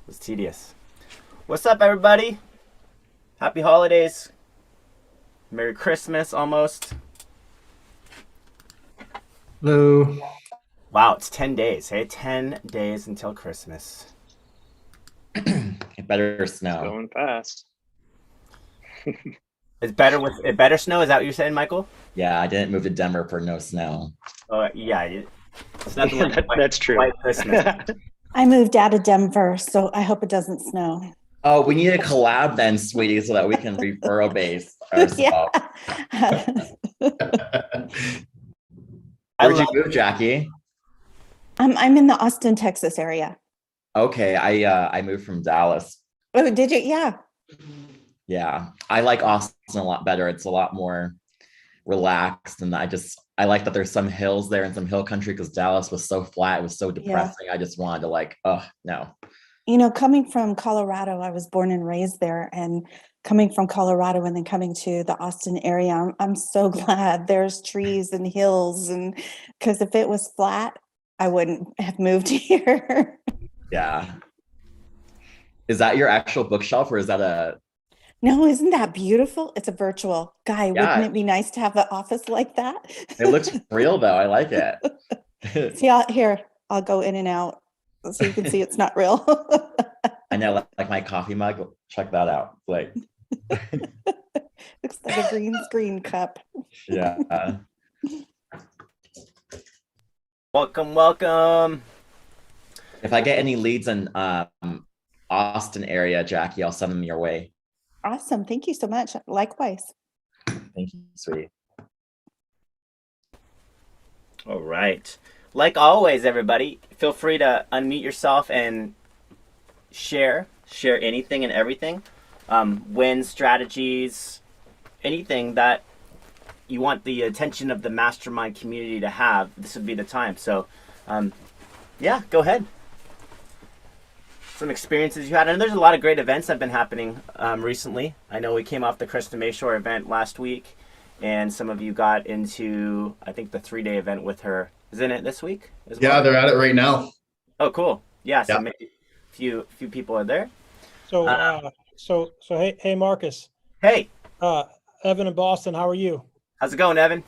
was tedious. What's up, everybody? Happy holidays. Merry Christmas almost. Hello. Wow, it's 10 days, hey? 10 days until Christmas. It better It's snow. going fast. It's better with it better snow, is that what you're saying, Michael? Yeah, I didn't move to Denver for no snow. Oh, yeah. It's nothing like That's true. white Christmas. I moved out of Denver, so I hope it doesn't snow. Oh, we need a collab then, sweetie, so that we can referral base Yeah. ourselves. Where'd you move, Jackie? I'm in the Austin, Texas area. Okay, I moved from Dallas. Oh, did you? Yeah. Yeah, I like Austin a lot better. It's a lot more relaxed, and I like that there's some hills there and some hill country because Dallas was so flat. It was so depressing. I just wanted to oh no. Coming from Colorado, I was born and raised there, and coming from Colorado and then coming to the Austin area, I'm so glad there's trees and hills, and because if it was flat, I wouldn't have moved here. Yeah. Is that your actual bookshelf or is that a No, isn't that beautiful? It's a virtual guy. yeah, Wouldn't it be nice to have an office like that? it looks real though. I like it. See, I'll go in and out so you can see it's not real. I know, like my coffee mug. Check that out. Like, Looks like a green screen cup. yeah. Welcome. If I get any leads in Austin area, Jackie, I'll send them your way. Awesome. Thank you so much. Likewise. Thank you, sweetie. All right. Like always, everybody, feel free to unmute yourself and share anything and everything. Wins, strategies, anything that you want the attention of the Mastermind community to have. This would be the time. So, yeah, go ahead. Some experiences you had. And there's a lot of great events that have been happening recently. I know we came off the Krista Mayshore event last week, and some of you got into, I think, the 3-day event with her. Isn't it this week as well? Yeah, they're at it right now. Oh, cool. Yeah, so Yeah. maybe a few people are there. Hey Marcus, Hey, Evan in Boston, how are you? how's it going, Evan?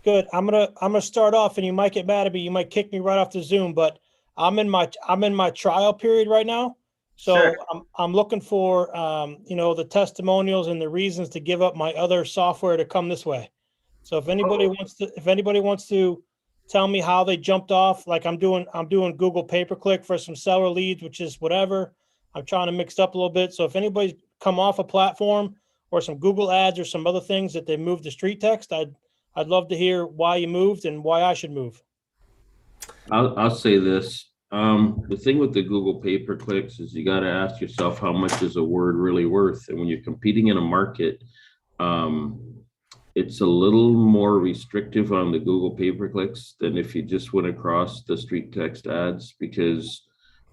Good. I'm gonna start off, and you might get mad at me. You might kick me right off the Zoom, but I'm in my trial period right now, so Sure. I'm looking for the testimonials and the reasons to give up my other software to come this way. So if anybody wants to tell me how they jumped off, like I'm doing Google pay-per-click for some seller leads, which is whatever. I'm trying to mix it up a little bit. So if anybody's come off a platform or some Google ads or some other things that they moved to StreetText, I'd love to hear why you moved and why I should move. I'll say this. The thing with the Google pay-per-clicks is you got to ask yourself how much is a word really worth. And when you're competing in a market, it's a little more restrictive on the Google pay-per-clicks than if you just went across the StreetText ads, because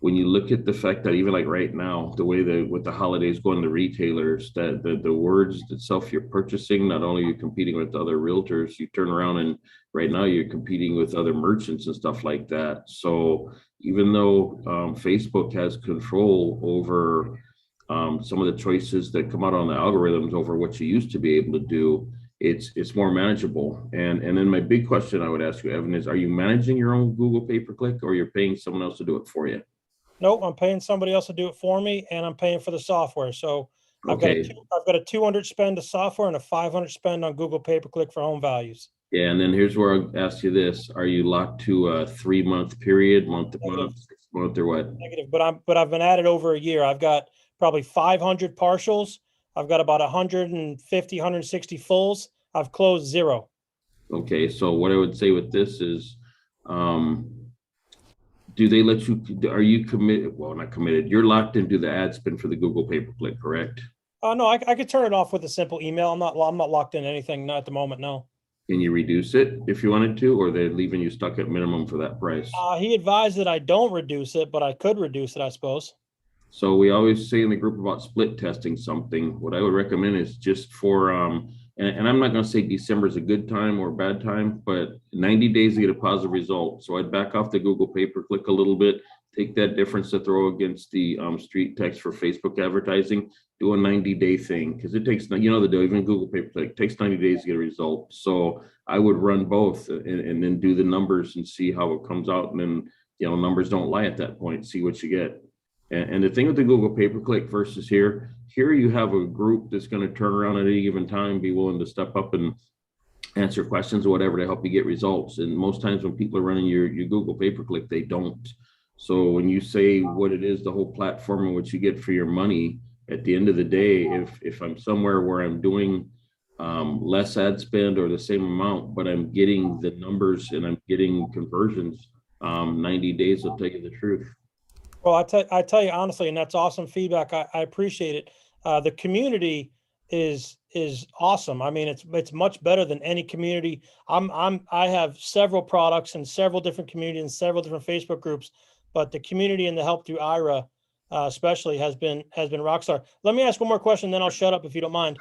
when you look at the fact that even like right now, the way with the holidays going to retailers, that the words itself you're purchasing, not only are you competing with other realtors, you turn around and right now you're competing with other merchants and stuff like that. So even though Facebook has control over some of the choices that come out on the algorithms over what you used to be able to do, it's more manageable. And then my big question I would ask you, Evan, is are you managing your own Google pay-per-click or you're paying someone else to do it for you? Nope, I'm paying somebody else to do it for me, and I'm paying for the software. So I've got a 200 spend to software and a 500 spend on Google pay-per-click for home values. Yeah, and then here's where I'll ask you this: are you locked to a 3-month period, month to month, 6 month, or what? Negative, but I've been at it over a year. I've got probably 500 partials. I've got about 150, 160 fulls. I've closed 0. Okay, so what I would say with this is, do they let you? Are you committed? Well, not committed. You're locked into the ad spend for the Google pay-per-click, correct? No, I could turn it off with a simple email. I'm not locked in anything, not at the moment. No. Can you reduce it if you wanted to, or they're leaving you stuck at minimum for that price? He advised that I don't reduce it, but I could reduce it, I suppose. So we always say in the group about split testing something. What I would recommend is just for, and I'm not going to say December is a good time or a bad time, but 90 days to get a positive result. So I'd back off the Google pay-per-click a little bit, take that difference to throw against the StreetText for Facebook advertising, do a 90-day thing, because it takes, even Google pay-per-click takes 90 days to get a result. So I would run both and then do the numbers and see how it comes out. And then, numbers don't lie at that point, see what you get. And the thing with the Google pay-per-click versus here you have a group that's going to turn around at any given time, be willing to step up and answer questions or whatever to help you get results. And most times when people are running your Google pay-per-click, they don't. So when you say what it is, the whole platform and what you get for your money, at the end of the day, if I'm somewhere where I'm doing less ad spend or the same amount, but I'm getting the numbers and I'm getting conversions, 90 days will tell you the truth. Well, I tell you honestly, and that's awesome feedback. I appreciate it. The community is awesome. I mean, it's much better than any community. I have several products and several different communities and several different Facebook groups, but the community and the help through IRA especially has been rock star. Let me ask one more question, then I'll shut up if you don't mind.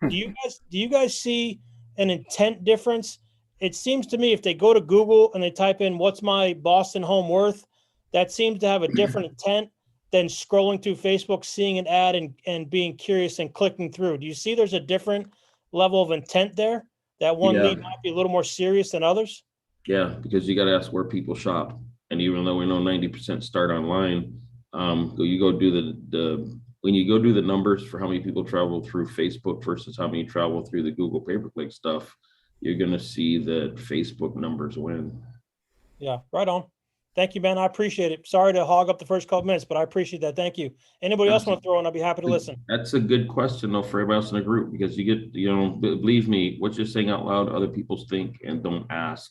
Do you guys see an intent difference? It seems to me if they go to Google and they type in what's my Boston home worth, that seems to have a different intent than scrolling through Facebook, seeing an ad and being curious and clicking through. Do you see there's a different level of intent there? That one lead might be a little more serious than others? Yeah, because you got to ask where people shop. And even though we know 90% start online, you go do when you go do the numbers for how many people travel through Facebook versus how many travel through the Google pay-per-click stuff, you're going to see that Facebook numbers win. Yeah, right on. Thank you, Ben. I appreciate it. Sorry to hog up the first couple minutes, but I appreciate that. Thank you. Anybody else want to throw in? I'll be happy to listen. That's a good question, though, for everybody else in the group, because you get, believe me, what you're saying out loud, other people think and don't ask.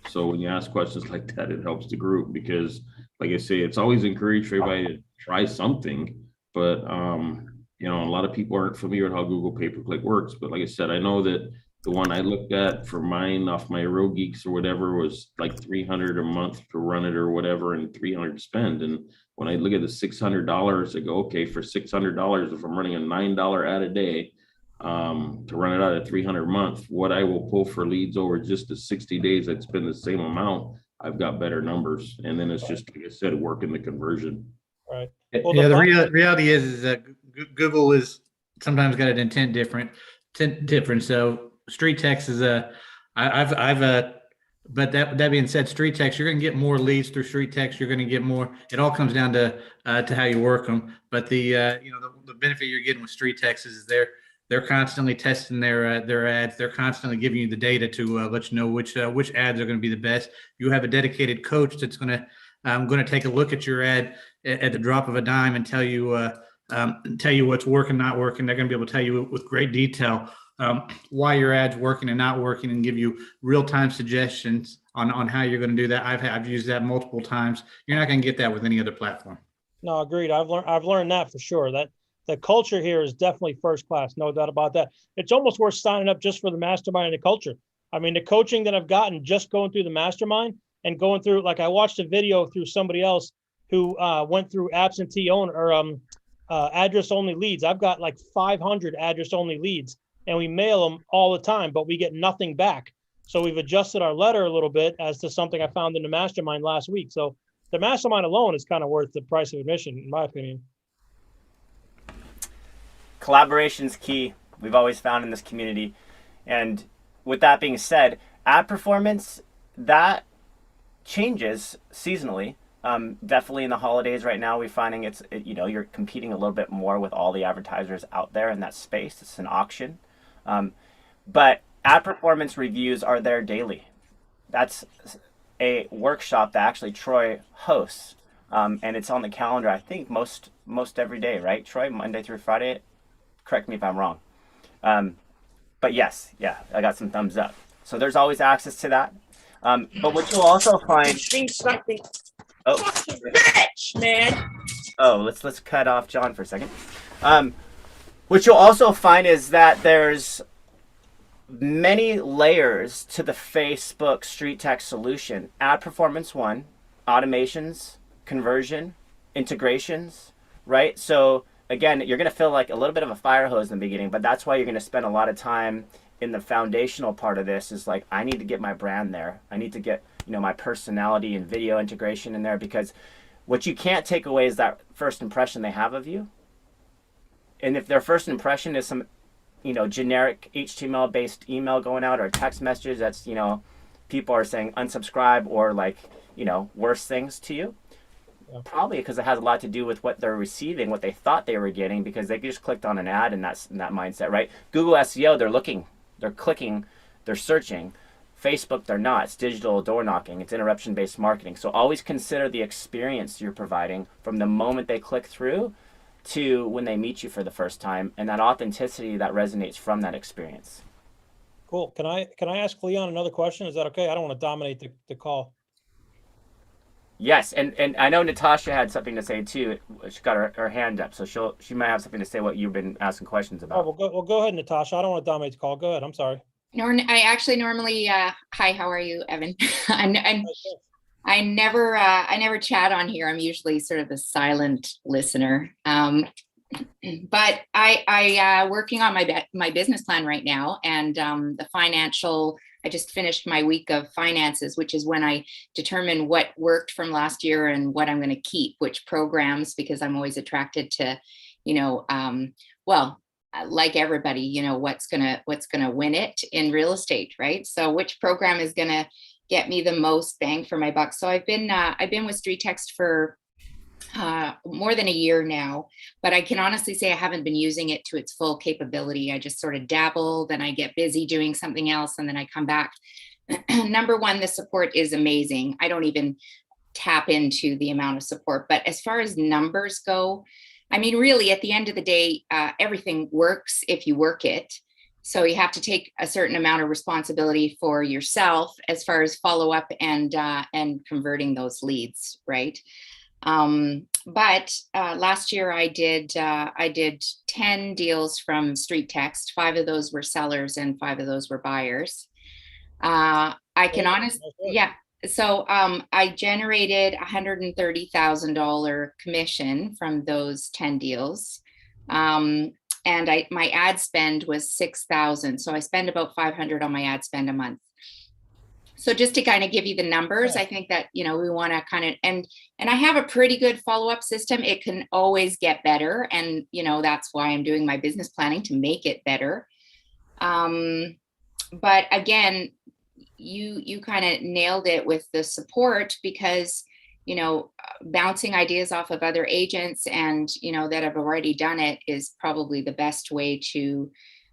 So when you ask questions like that, it helps the group because, like I say, it's always encouraged for everybody to try something. But, a lot of people aren't familiar with how Google pay-per-click works. But like I said, I know that the one I looked at for mine off my Row Geeks or whatever was like $300 a month to run it or whatever, and $300 to spend. And when I look at the $600, I go, okay, for $600, if I'm running a $9 ad a day, to run it out at $300 a month, what I will pull for leads over just the 60 days, I'd spend the same amount. I've got better numbers. And then it's just, like I said, working the conversion. Right. Well, the reality is that Google is sometimes got an intent different. So StreetText is but that being said, StreetText, you're going to get more leads through StreetText. You're going to get more. It all comes down to how you work them. But the benefit you're getting with StreetText is they're constantly testing their ads. They're constantly giving you the data to let you know which ads are going to be the best. You have a dedicated coach that's going to take a look at your ad at the drop of a dime and tell you what's working, not working. They're going to be able to tell you with great detail why your ad's working and not working, and give you real-time suggestions on how you're going to do that. I've used that multiple times. You're not going to get that with any other platform. No, agreed. I've learned that for sure. That the culture here is definitely first class, no doubt about that. It's almost worth signing up just for the mastermind and the culture. I mean, the coaching that I've gotten just going through the mastermind and going through, like I watched a video through somebody else who went through absentee owner or address only leads. I've got like 500 address only leads, and we mail them all the time, but we get nothing back. So we've adjusted our letter a little bit as to something I found in the mastermind last week. So the mastermind alone is kind of worth the price of admission, in my opinion. Collaboration's key. We've always found in this community. And with that being said, ad performance, that changes seasonally. Definitely in the holidays right now, we're finding you're competing a little bit more with all the advertisers out there in that space. It's an auction. But ad performance reviews are there daily. That's a workshop that actually Troy hosts. And it's on the calendar, I think, most every day, right, Troy? Monday through Friday? Correct me if I'm wrong. But yes, yeah, I got some thumbs up. So there's always access to that. But what you'll also find... something. Oh, Bitch, man. Oh, let's cut off John for a second. What you'll also find is that there's many layers to the Facebook StreetText solution. Ad performance 1, automations, conversion, integrations, right? So again, you're going to feel like a little bit of a fire hose in the beginning, but that's why you're going to spend a lot of time in the foundational part of this is like, I need to get my brand there. I need to get, my personality and video integration in there, because What you can't take away is that first impression they have of you. And if their first impression is some, generic HTML based email going out or a text message that's, people are saying unsubscribe or like, worse things to you, probably because it has a lot to do with what they're receiving, what they thought they were getting, because they just clicked on an ad and that's in that mindset, right? Google SEO, they're looking, they're clicking, they're searching. Facebook, they're not. It's digital door knocking. It's interruption-based marketing. So always consider the experience you're providing from the moment they click through to when they meet you for the first time, and that authenticity that resonates from that experience. Cool. Can I ask Leon another question? Is that okay? I don't want to dominate the call. Yes, and I know Natasha had something to say too. She got her hand up, so she might have something to say what you've been asking questions about. Oh, well, go ahead, Natasha. I don't want to dominate the call. Go ahead. I'm sorry. I actually normally, hi, how are you, Evan? I never chat on here. I'm usually sort of a silent listener. But I working on my business plan right now, and the financial. I just finished my week of finances, which is when I determine what worked from last year and what I'm going to keep, which programs, because I'm always attracted to, like everybody, what's gonna win it in real estate, right? So which program is gonna get me the most bang for my buck? So I've been with StreetText for more than a year now, but I can honestly say I haven't been using it to its full capability. I just sort of dabble, then I get busy doing something else, and then I come back. Number one, the support is amazing. I don't even tap into the amount of support, but as far as numbers go, I mean, really, at the end of the day, everything works if you work it. So you have to take a certain amount of responsibility for yourself as far as follow up and converting those leads, right? But last year I did 10 deals from StreetText. 5 of those were sellers and 5 of those were buyers. I can honestly, yeah. So I generated $130,000 commission from those 10 deals. And my ad spend was $6,000. So I spend about $500 on my ad spend a month. So just to kind of give you the numbers, I think that, we want to kind of, and I have a pretty good follow-up system. It can always get better. And, that's why I'm doing my business planning to make it better. But again, you kind of nailed it with the support, because, bouncing ideas off of other agents and, that have already done it is probably the best way to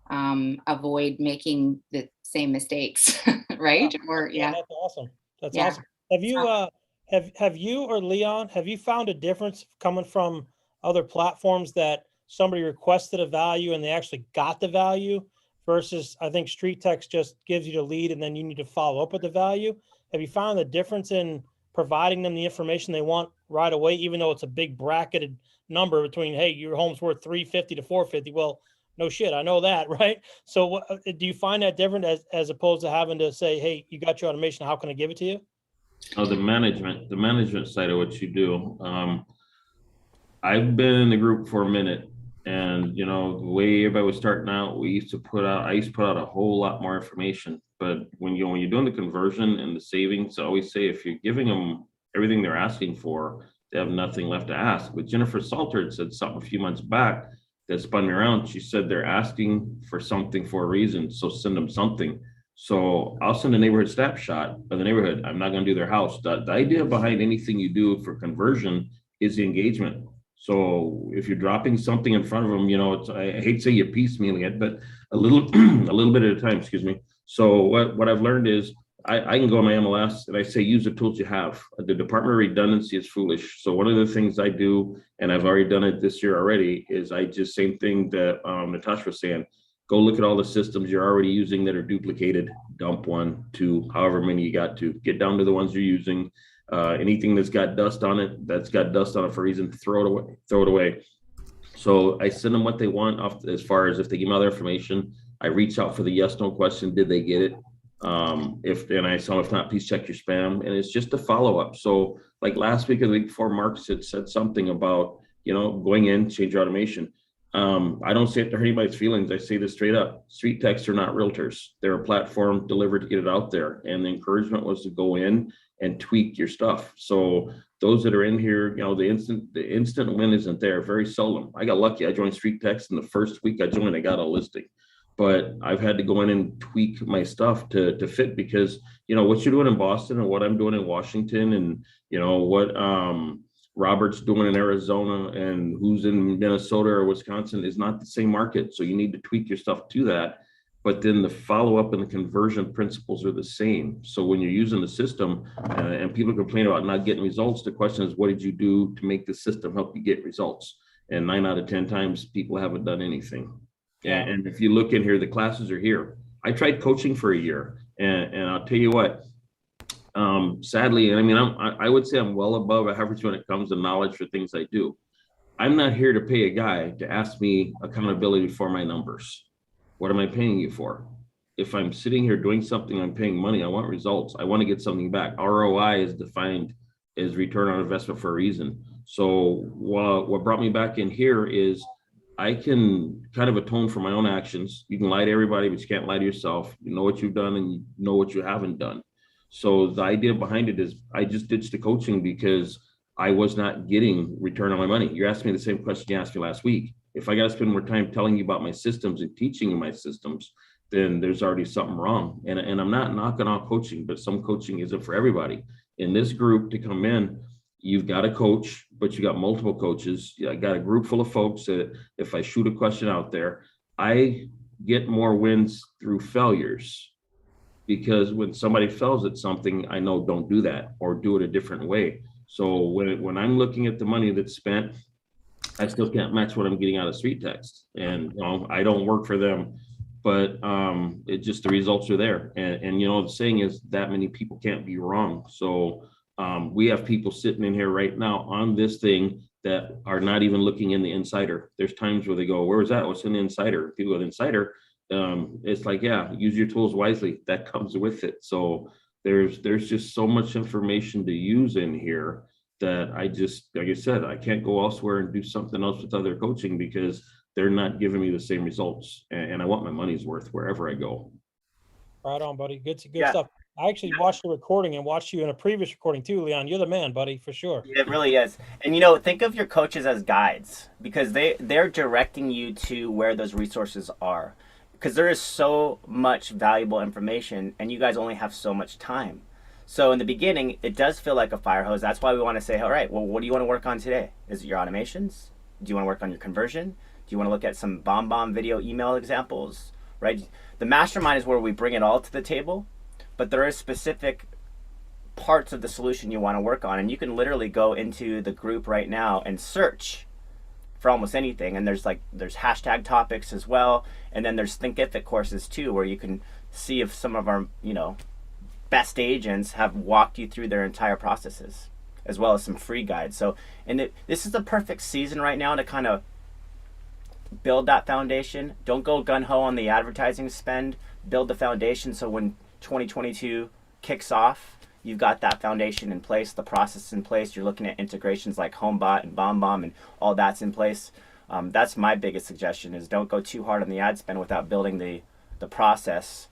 avoid making the same mistakes. Right? Or yeah. That's awesome. That's awesome. Have you have you or Leon, have you found a difference coming from other platforms that somebody requested a value and they actually got the value versus, I think StreetText just gives you the lead and then you need to follow up with the value? Have you found the difference in providing them the information they want right away, even though it's a big bracketed number between, hey, your home's worth $350 to $450? Well, no shit, I know that, right? So do you find that different as opposed to having to say, hey, you got your automation, how can I give it to you? Oh, the management side of what you do. I've been in the group for a minute, and the way everybody was starting out, I used to put out a whole lot more information. But when you're doing the conversion and the savings, I always say if you're giving them everything they're asking for, they have nothing left to ask. But Jennifer Salter had said something a few months back that spun me around. She said they're asking for something for a reason, so send them something. So I'll send a neighborhood snapshot of the neighborhood. I'm not going to do their house. The idea behind anything you do for conversion is the engagement. So if you're dropping something in front of them, I hate to say you're piecemealing it, but a little bit at a time, excuse me. So what I've learned is I can go on my MLS and I say, use the tools you have. The Department of Redundancy is foolish. So one of the things I do, and I've already done it this year already, is I just, same thing that Natasha was saying, go look at all the systems you're already using that are duplicated, dump 1, 2, however many you got to, get down to the ones you're using. Anything that's got dust on it for a reason, throw it away. So I send them what they want off, as far as if they give me all their information, I reach out for the yes, no question. Did they get it? If not, please check your spam. And it's just a follow-up. So like last week or the week before, Mark had said something about, going in, change your automation. I don't say it to hurt anybody's feelings. I say this straight up. StreetText are not realtors. They're a platform delivered to get it out there. And the encouragement was to go in and tweak your stuff. So those that are in here, the instant win isn't there. Very seldom. I got lucky. I joined StreetText, and the first week I joined, I got a listing. But I've had to go in and tweak my stuff to fit, because what you're doing in Boston and what I'm doing in Washington, and what Robert's doing in Arizona and who's in Minnesota or Wisconsin is not the same market. So you need to tweak your stuff to that. But then the follow-up and the conversion principles are the same. So when you're using the system and people complain about not getting results, the question is, what did you do to make the system help you get results? And 9 out of 10 times, people haven't done anything. Yeah. And if you look in here, the classes are here. I tried coaching for a year, and I'll tell you what, sadly, I would say I'm well above average when it comes to knowledge for things I do. I'm not here to pay a guy to ask me accountability for my numbers. What am I paying you for? If I'm sitting here doing something, I'm paying money, I want results. I want to get something back. ROI is defined as return on investment for a reason. So what brought me back in here is I can kind of atone for my own actions. You can lie to everybody, but you can't lie to yourself. You know what you've done and you know what you haven't done. So the idea behind it is I just ditched the coaching because I was not getting return on my money. You asked me the same question you asked me last week. If I got to spend more time telling you about my systems and teaching you my systems, then there's already something wrong. And I'm not knocking off coaching, but some coaching isn't for everybody. In this group to come in, you've got a coach, but you got multiple coaches. I got a group full of folks that if I shoot a question out there, I get more wins through failures. Because when somebody fails at something, I know don't do that or do it a different way. So when I'm looking at the money that's spent, I still can't match what I'm getting out of StreetText. And I don't work for them, but it just the results are there. And the saying is that many people can't be wrong. So we have people sitting in here right now on this thing that are not even looking in the insider. There's times where they go, where is that? What's in the insider? People with insider. It's like, yeah, use your tools wisely. That comes with it. So there's just so much information to use in here that I just, like I said, I can't go elsewhere and do something else with other coaching because they're not giving me the same results. And I want my money's worth wherever I go. Right on, buddy. Good stuff. I actually watched the recording and watched you in a previous recording too, Leon. You're the man, buddy, for sure. It really is. And think of your coaches as guides, because they're directing you to where those resources are. Because there is so much valuable information and you guys only have so much time. So in the beginning, it does feel like a fire hose. That's why we want to say, all right, well, what do you want to work on today? Is it your automations? Do you want to work on your conversion? Do you want to look at some bomb video email examples, right? The mastermind is where we bring it all to the table, but there are specific parts of the solution you want to work on. And you can literally go into the group right now and search for almost anything. And there's hashtag topics as well. And then there's Thinkific courses too, where you can see if some of our, best agents have walked you through their entire processes, as well as some free guides. So, this is the perfect season right now to kind of build that foundation. Don't go gun-ho on the advertising spend. Build the foundation so when 2022 kicks off, you've got that foundation in place, the process in place. You're looking at integrations like HomeBot and BombBomb and all that's in place. That's my biggest suggestion is don't go too hard on the ad spend without building the process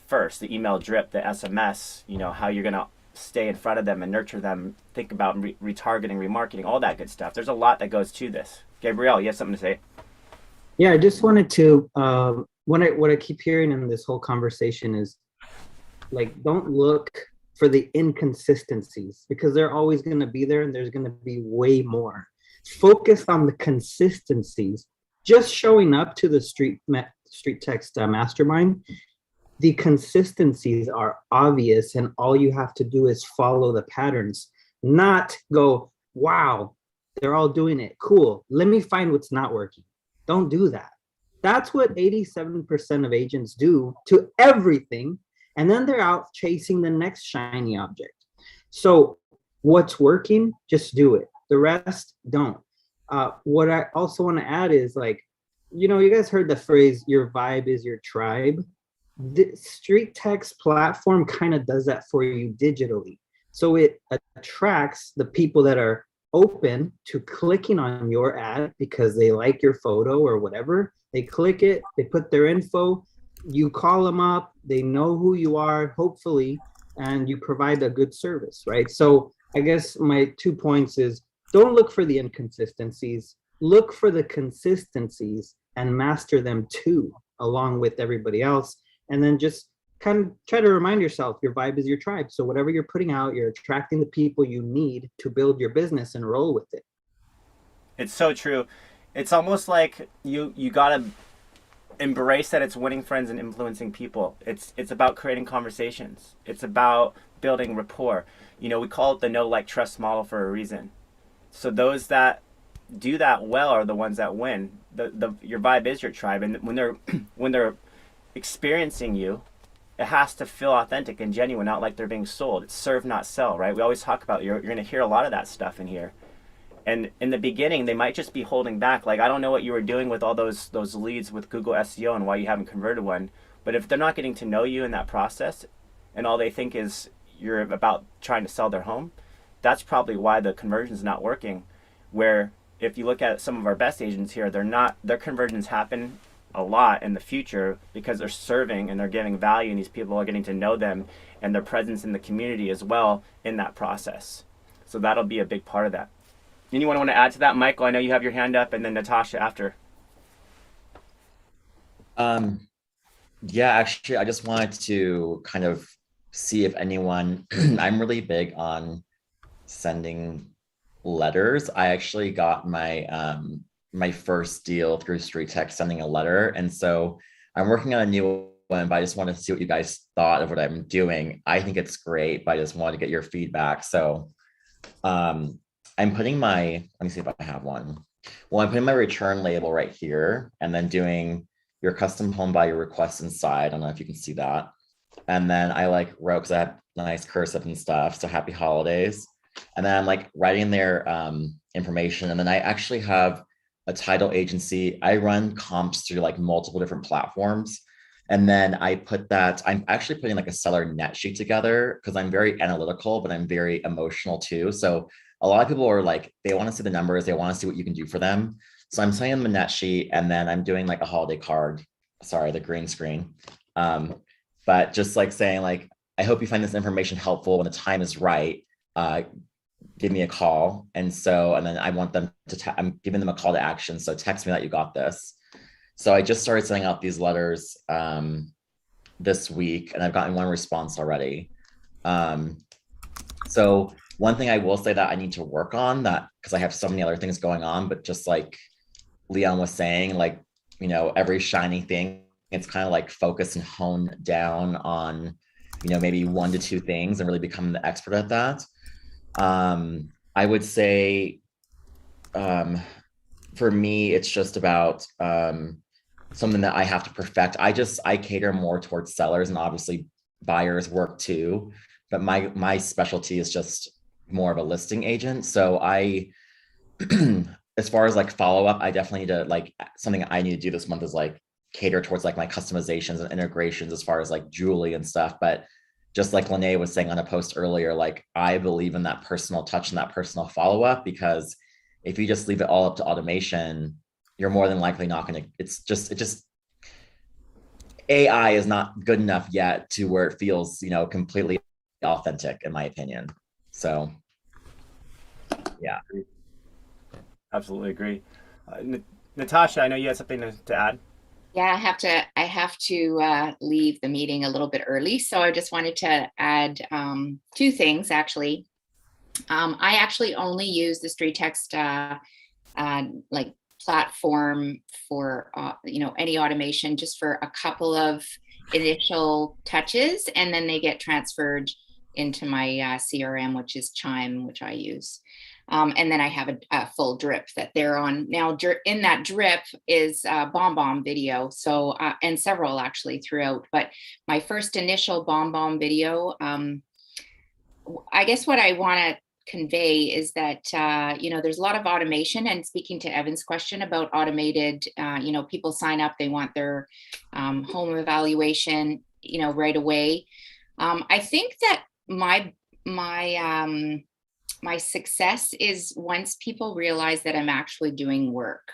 first, the email drip, the SMS, how you're going to stay in front of them and nurture them, think about retargeting, remarketing, all that good stuff. There's a lot that goes to this. Gabrielle, you have something to say? Yeah, I just wanted to, what I keep hearing in this whole conversation is don't look for the inconsistencies because they're always going to be there and there's going to be way more. Focus on the consistencies. Just showing up to the StreetText Mastermind, the consistencies are obvious and all you have to do is follow the patterns, not go, wow, they're all doing it. Cool. Let me find what's not working. Don't do that. That's what 87% of agents do to everything. And then they're out chasing the next shiny object. So what's working, just do it. The rest, don't. What I also want to add is you guys heard the phrase, your vibe is your tribe. The StreetText platform kind of does that for you digitally. So it attracts the people that are open to clicking on your ad because they like your photo or whatever. They click it, they put their info, you call them up, they know who you are, hopefully, and you provide a good service, right? So I guess my 2 points is don't look for the inconsistencies, look for the consistencies and master them too, along with everybody else. And then just kind of try to remind yourself your vibe is your tribe. So whatever you're putting out, you're attracting the people you need to build your business and roll with it. It's so true. It's almost like you gotta embrace that it's winning friends and influencing people. It's about creating conversations. It's about building rapport. We call it the know, like, trust model for a reason. So those that do that well are the ones that win. Your vibe is your tribe, and when they're experiencing you, it has to feel authentic and genuine, not like they're being sold. It's serve, not sell, right? We always talk about, you're going to hear a lot of that stuff in here. And in the beginning, they might just be holding back. Like, I don't know what you were doing with all those leads with Google SEO and why you haven't converted one. But if they're not getting to know you in that process, and all they think is you're about trying to sell their home, that's probably why the conversion's not working. Where if you look at some of our best agents here, their conversions happen a lot in the future because they're serving and they're giving value, and these people are getting to know them and their presence in the community as well in that process. So that'll be a big part of that. Anyone want to add to that? Michael, I know you have your hand up, and then Natasha after. Yeah, actually, I just wanted to kind of see if anyone, I'm really big on sending letters. I actually got my first deal through StreetText sending a letter. And so I'm working on a new one, but I just wanted to see what you guys thought of what I'm doing. I think it's great, but I just wanted to get your feedback. So I'm putting let me see if I have one. Well, I'm putting my return label right here and then doing your custom home buyer request inside. I don't know if you can see that. And then I wrote, because I have nice cursive and stuff. So happy holidays. And then I'm writing their information. And then I actually have a title agency. I run comps through multiple different platforms. And then I put that, I'm actually putting a seller net sheet together because I'm very analytical, but I'm very emotional too. So a lot of people are they want to see the numbers. They want to see what you can do for them. So I'm sending them a net sheet, and then I'm doing a holiday card. Sorry, the green screen. But just saying I hope you find this information helpful. When the time is right, give me a call. And then I want them to, I'm giving them a call to action. So text me that you got this. So I just started sending out these letters this week, and I've gotten one response already. So one thing I will say that I need to work on, that because I have so many other things going on, but just like Leon was saying, every shiny thing, it's kind of focus and hone down on, maybe 1 to 2 things and really become the expert at that. I would say for me, it's just about something that I have to perfect. I cater more towards sellers, and obviously buyers work too, but my specialty is just more of a listing agent. So I, as far as follow-up, I definitely need to something I need to do this month is cater towards my customizations and integrations as far as Julie and stuff. But just like Lene was saying on a post earlier, I believe in that personal touch and that personal follow-up, because if you just leave it all up to automation, you're more than likely not going to, AI is not good enough yet to where it feels, completely authentic, in my opinion. So yeah. Absolutely agree. Natasha, I know you had something to add. Yeah, I have to leave the meeting a little bit early. So I just wanted to add 2 things, actually. I actually only use the StreetText platform for any automation, just for a couple of initial touches, and then they get transferred into my CRM, which is Chime, which I use. And then I have a full drip that they're on. Now, in that drip is BombBomb video, so and several actually throughout. But my first initial BombBomb video, I guess what I want to convey is that there's a lot of automation. And speaking to Evan's question about automated, people sign up, they want their home evaluation, right away. I think that my success is once people realize that I'm actually doing work.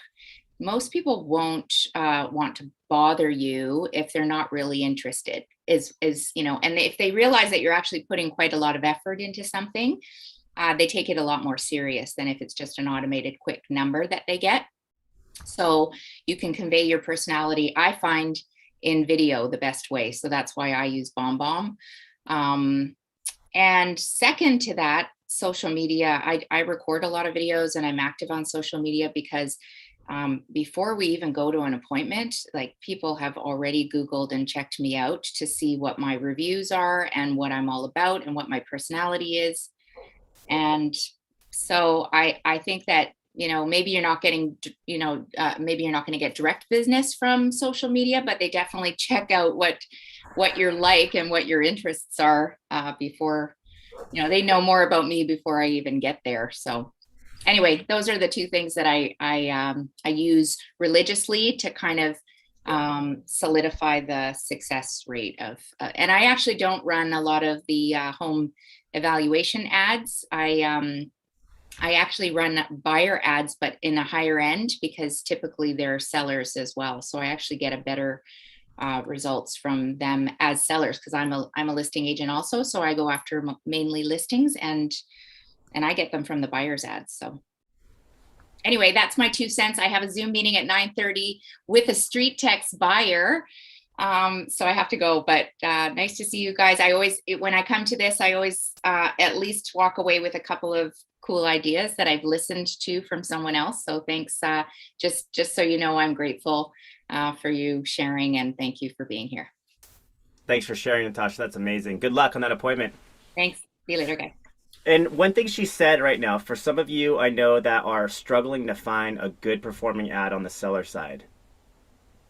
Most people won't want to bother you if they're not really interested, and if they realize that you're actually putting quite a lot of effort into something, they take it a lot more serious than if it's just an automated quick number that they get. So you can convey your personality, I find, in video the best way. So that's why I use BombBomb. And second to that, social media. I record a lot of videos and I'm active on social media because before we even go to an appointment, like people have already Googled and checked me out to see what my reviews are and what I'm all about and what my personality is. And so I think that, maybe you're not getting, maybe you're not going to get direct business from social media, but they definitely check out what you're like and what your interests are before, they know more about me before I even get there. So anyway, those are the two things that I use religiously to kind of solidify the success rate of, and I actually don't run a lot of the home evaluation ads. I actually run buyer ads, but in a higher end, because typically they're sellers as well. So I actually get a better results from them as sellers, because I'm a listing agent also. So I go after mainly listings, and I get them from the buyer's ads. So anyway, that's my 2 cents. I have a Zoom meeting at 9:30 with a StreetText buyer. So I have to go, but nice to see you guys. When I come to this, I always at least walk away with a couple of cool ideas that I've listened to from someone else. So thanks. Just so you know, I'm grateful for you sharing, and thank you for being here. Thanks for sharing, Natasha. That's amazing. Good luck on that appointment. Thanks. See you later, guys. And one thing she said right now, for some of you I know that are struggling to find a good performing ad on the seller side,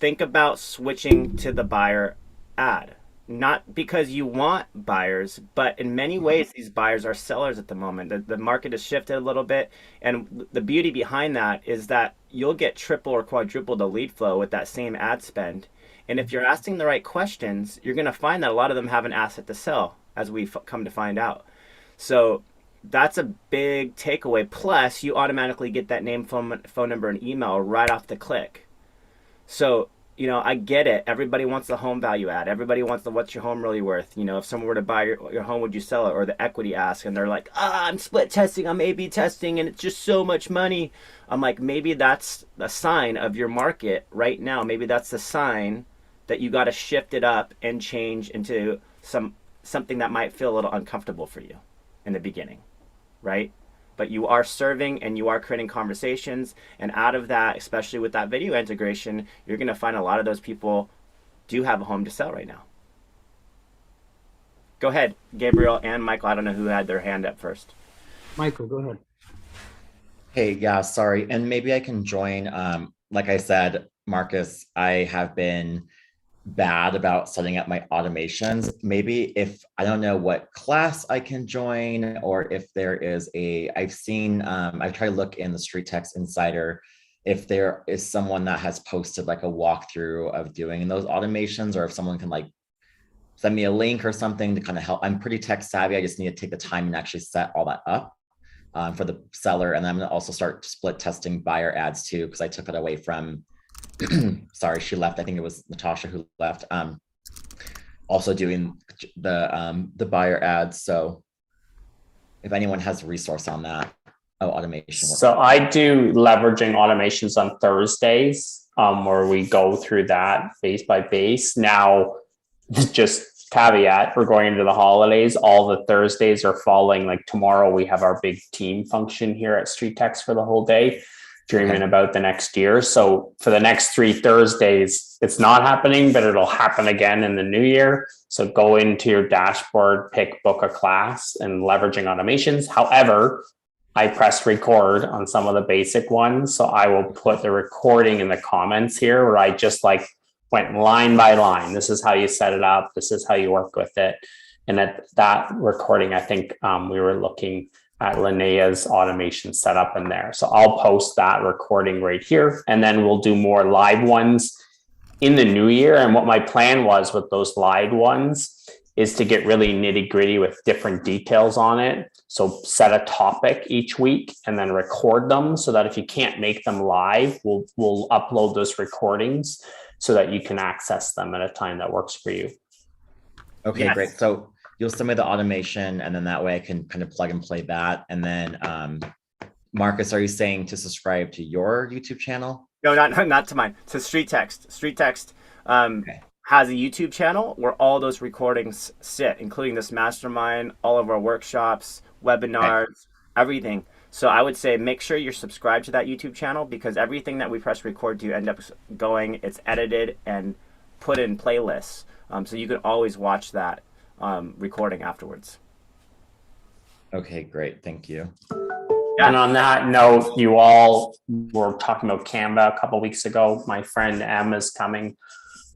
think about switching to the buyer ad. Not because you want buyers, but in many ways, these buyers are sellers at the moment. The market has shifted a little bit. And the beauty behind that is that you'll get triple or quadruple the lead flow with that same ad spend. And if you're asking the right questions, you're going to find that a lot of them have an asset to sell, as we've come to find out. So that's a big takeaway. Plus, you automatically get that name, phone number, and email right off the click. So, I get it. Everybody wants the home value ad. Everybody wants the what's your home really worth. If someone were to buy your home, would you sell it? Or the equity ask, and they're like, I'm split testing, I'm A/B testing, and it's just so much money. I'm like, maybe that's a sign of your market right now. Maybe that's the sign that you got to shift it up and change into something that might feel a little uncomfortable for you in the beginning, right? But you are serving and you are creating conversations. And out of that, especially with that video integration, you're going to find a lot of those people do have a home to sell right now. Go ahead, Gabriel and Michael. I don't know who had their hand up first. Michael, go ahead. Hey, yeah, sorry. And maybe I can join. Like I said, Marcus, I have been bad about setting up my automations. Maybe if I don't know what class I can join, or if there is I've tried to look in the StreetText Insider if there is someone that has posted like a walkthrough of doing those automations, or if someone can like send me a link or something to kind of help. I'm pretty tech savvy. I just need to take the time and actually set all that up for the seller. And I'm going to also start split testing buyer ads too, because I took it away from sorry, she left. I think it was Natasha who left. Also doing the buyer ads. So if anyone has a resource on that, automation. So I do leveraging automations on Thursdays, where we go through that base by base. Now, just caveat, we're going into the holidays. All the Thursdays are falling. Like tomorrow, we have our big team function here at StreetText for the whole day, dreaming about the next year. So for the next 3 Thursdays, it's not happening, but it'll happen again in the new year. So go into your dashboard, pick book a class, and leveraging automations. However, I pressed record on some of the basic ones. So I will put the recording in the comments here, where I just went line by line. This is how you set it up. This is how you work with it. And at that recording, I think we were looking at Linnea's automation setup in there. So I'll post that recording right here, and then we'll do more live ones in the new year. And what my plan was with those live ones is to get really nitty gritty with different details on it. So set a topic each week and then record them, so that if you can't make them live, we'll upload those recordings so that you can access them at a time that works for you. Okay, Yes. great. So you'll send me the automation, and then that way I can kind of plug and play that. And then Marcus, are you saying to subscribe to your YouTube channel? No, not to mine. To StreetText. StreetText Okay. has a YouTube channel where all those recordings sit, including this mastermind, all of our workshops, webinars, everything. So I would say make sure you're subscribed to that YouTube channel, because everything that we press record to end up going, it's edited and put in playlists. So you can always watch that recording afterwards. Okay, great. Thank you. Yeah. And on that note, you all were talking about Canva a couple weeks ago. My friend Em is coming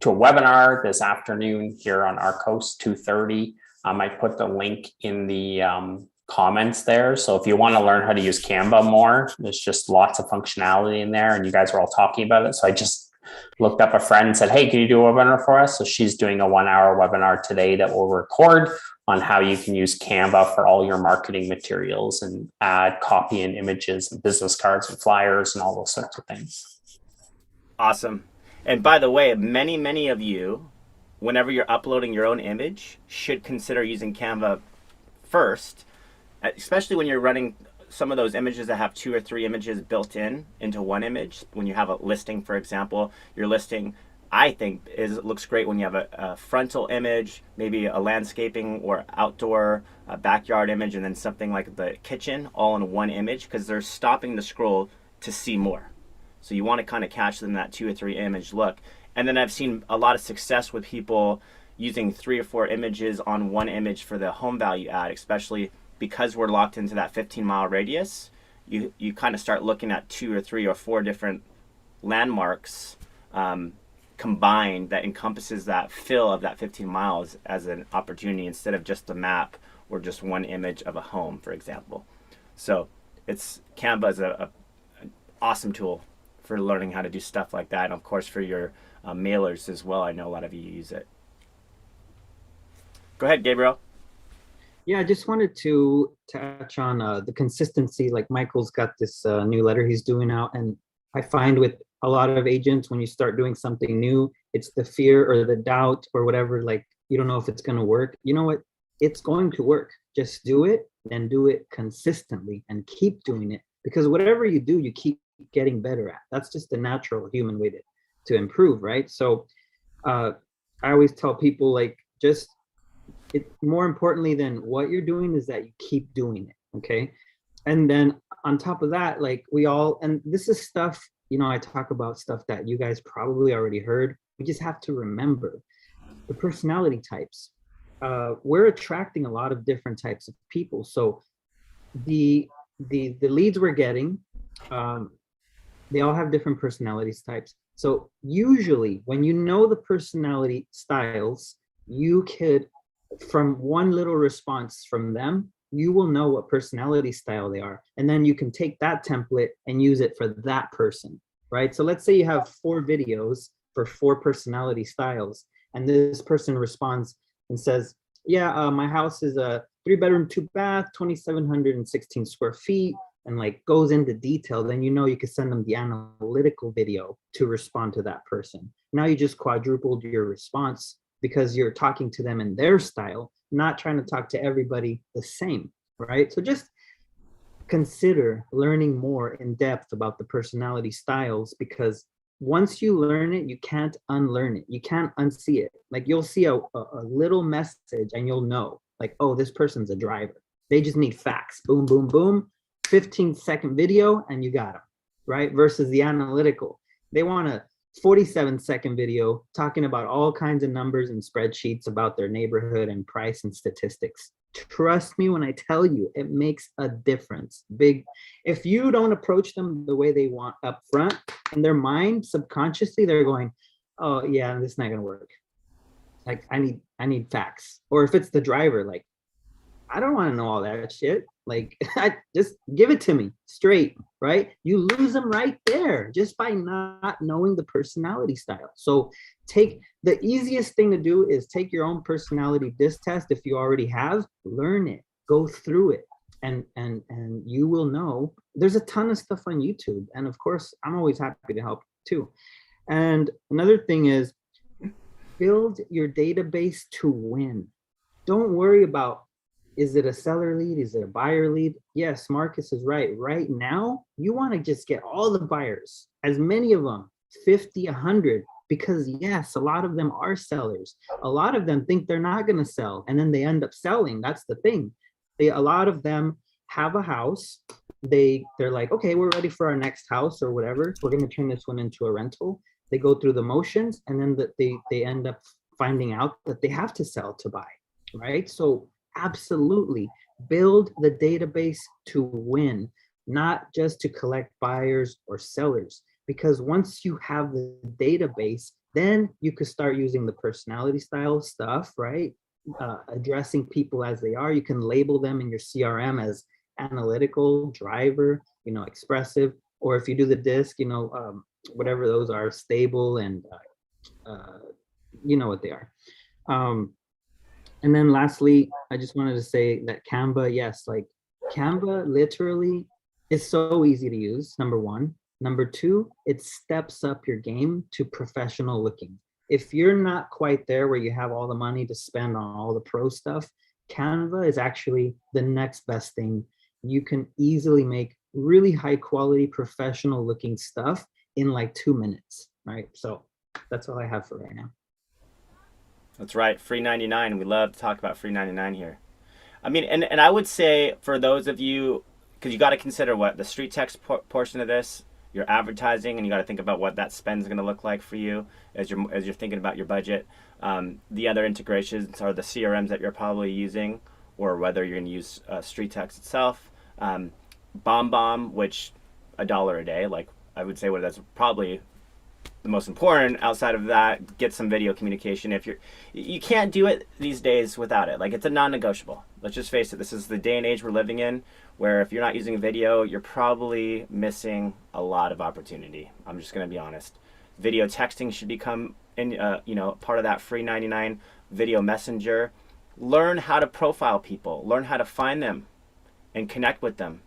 to a webinar this afternoon here on our coast, 2:30. I put the link in the comments there. So if you want to learn how to use Canva more, there's just lots of functionality in there, and you guys are all talking about it. So I just looked up a friend and said, hey, can you do a webinar for us? So she's doing a 1-hour webinar today that we'll record on how you can use Canva for all your marketing materials and add copy and images and business cards and flyers and all those sorts of things. Awesome. And by the way, many of you, whenever you're uploading your own image, should consider using Canva first, especially when you're running some of those images that have 2 or 3 images built into one image. When you have a listing, for example, your listing, I think, looks great when you have a frontal image, maybe a landscaping or outdoor backyard image, and then something like the kitchen all in one image, because they're stopping the scroll to see more. So you want to kind of catch them in that 2 or 3 image look. And then I've seen a lot of success with people using 3 or 4 images on one image for the home value ad, especially because we're locked into that 15-mile radius. You kind of start looking at 2 or 3 or 4 different landmarks combined that encompasses that fill of that 15 miles as an opportunity, instead of just a map or just one image of a home, for example. So Canva is an awesome tool for learning how to do stuff like that, and of course for your mailers as well. I know a lot of you use it. Go ahead, Gabriel. Yeah, I just wanted to touch on the consistency. Like Michael's got this new letter he's doing out, and I find with a lot of agents, when you start doing something new, it's the fear or the doubt or whatever, like you don't know if it's going to work. You know what? It's going to work. Just do it, and do it consistently, and keep doing it, because whatever you do, you keep getting better at. That's just a natural human way to improve, right? So I always tell people, like, just more importantly than what you're doing is that you keep doing it. Okay. And then on top of that, like and this is stuff, I talk about stuff that you guys probably already heard. We just have to remember the personality types. We're attracting a lot of different types of people. So the leads we're getting, they all have different personality types. So usually when you know the personality styles, you could, from one little response from them, you will know what personality style they are. And then you can take that template and use it for that person, right? So let's say you have 4 videos for 4 personality styles, and this person responds and says, yeah, my house is a 3-bedroom, 2-bath, 2,716 square feet, and like goes into detail. Then you could send them the analytical video to respond to that person. Now you just quadrupled your response, because you're talking to them in their style, not trying to talk to everybody the same, right? So just consider learning more in depth about the personality styles, because once you learn it, you can't unlearn it. You can't unsee it. Like you'll see a little message and you'll know, like, oh, this person's a driver. They just need facts. Boom, boom, boom. 15-second video and you got them, right? Versus the analytical. They want a 47-second video talking about all kinds of numbers and spreadsheets about their neighborhood and price and statistics. Trust me when I tell you, it makes a difference. Big. If you don't approach them the way they want up front, in their mind, subconsciously, they're going, oh yeah, this is not gonna work. Like I need facts. Or if it's the driver, like, I don't want to know all that shit. Like, just give it to me straight, right? You lose them right there just by not knowing the personality style. So the easiest thing to do is take your own personality disc test. If you already have, learn it, go through it, and you will know. There's a ton of stuff on YouTube. And of course, I'm always happy to help too. And another thing is build your database to win. don't worry about, is it a seller lead? Is it a buyer lead? Yes, Marcus is right. Right now, you want to just get all the buyers, as many of them, 50, 100, because yes, a lot of them are sellers. A lot of them think they're not going to sell, and then they end up selling. That's the thing. A lot of them have a house. They're like, okay, we're ready for our next house or whatever. We're going to turn this one into a rental. They go through the motions, and then they end up finding out that they have to sell to buy, right? So absolutely build the database to win, not just to collect buyers or sellers. Because once you have the database, then you could start using the personality style stuff, right? Addressing people as they are. You can label them in your CRM as analytical, driver, expressive, or if you do the disc, whatever those are, stable, and you know what they are. And then lastly, I just wanted to say that Canva, yes, like Canva literally is so easy to use, number one. Number two, it steps up your game to professional looking. If you're not quite there where you have all the money to spend on all the pro stuff, Canva is actually the next best thing. You can easily make really high quality professional looking stuff in like 2 minutes, right? So that's all I have for right now. That's right. Free 99. We love to talk about free 99 here. I mean, and I would say for those of you, because you got to consider what the StreetText portion of this, your advertising, and you got to think about what that spend is going to look like for you as you're thinking about your budget. The other integrations are the CRMs that you're probably using, or whether you're going to use StreetText itself. BombBomb, which $1 a day, like I would say, that's probably the most important. Outside of that, get some video communication. You can't do it these days without it. Like, it's a non-negotiable. Let's just face it. This is the day and age we're living in, where if you're not using video, you're probably missing a lot of opportunity. I'm just going to be honest. Video texting should become part of that free 99 video messenger. Learn how to profile people. Learn how to find them and connect with them.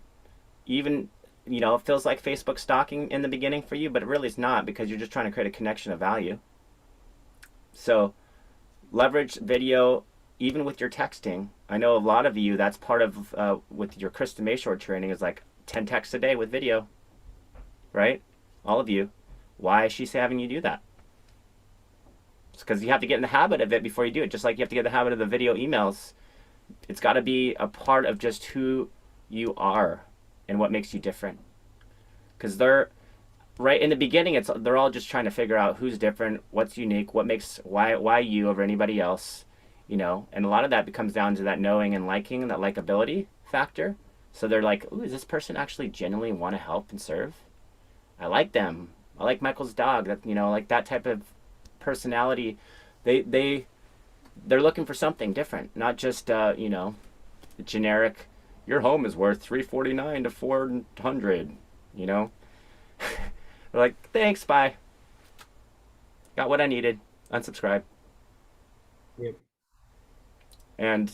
Even it feels like Facebook stalking in the beginning for you, but it really is not, because you're just trying to create a connection of value. So leverage video even with your texting. I know a lot of you, that's part of with your Krista Mayshore training, is like 10 texts a day with video, right? All of you. Why is she having you do that? It's because you have to get in the habit of it before you do it. Just like you have to get in the habit of the video emails. It's got to be a part of just who you are and what makes you different. Because they're right in the beginning, they're all just trying to figure out who's different, what's unique, why you over anybody else, and a lot of that comes down to that knowing and liking, that likability factor. So they're like, ooh, does this person actually genuinely want to help and serve? I like them. I like Michael's dog. That like that type of personality. They're looking for something different, not just the generic. Your home is worth $349 to $400. They're like, thanks, bye. Got what I needed. Unsubscribe. Yep. And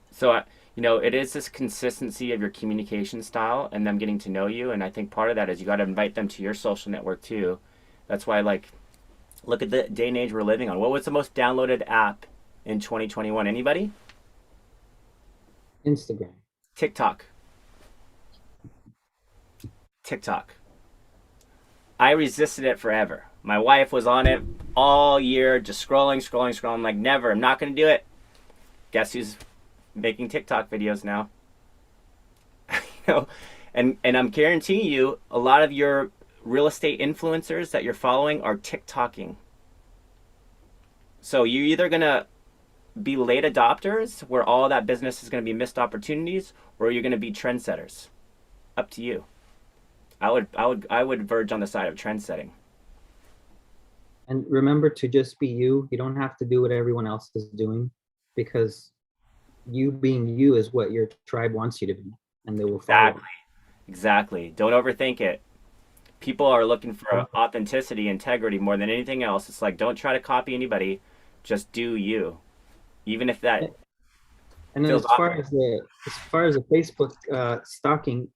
so it is this consistency of your communication style and them getting to know you. And I think part of that is you got to invite them to your social network too. That's why, look at the day and age we're living on. What was the most downloaded app in 2021? Anybody? Instagram. TikTok. I resisted it forever. My wife was on it all year, just scrolling. I'm like, never. I'm not going to do it. Guess who's making TikTok videos now? And I'm guaranteeing you, a lot of your real estate influencers that you're following are TikToking. So you're either going to be late adopters, where all that business is going to be missed opportunities, or you're going to be trendsetters. Up to you. I would verge on the side of trend setting. And remember to just be you. You don't have to do what everyone else is doing, because you being you is what your tribe wants you to be, and they will follow. Exactly. Don't overthink it. People are looking for authenticity, integrity more than anything else. It's like, don't try to copy anybody. Just do you. Even if that. And then as far as the Facebook stalking,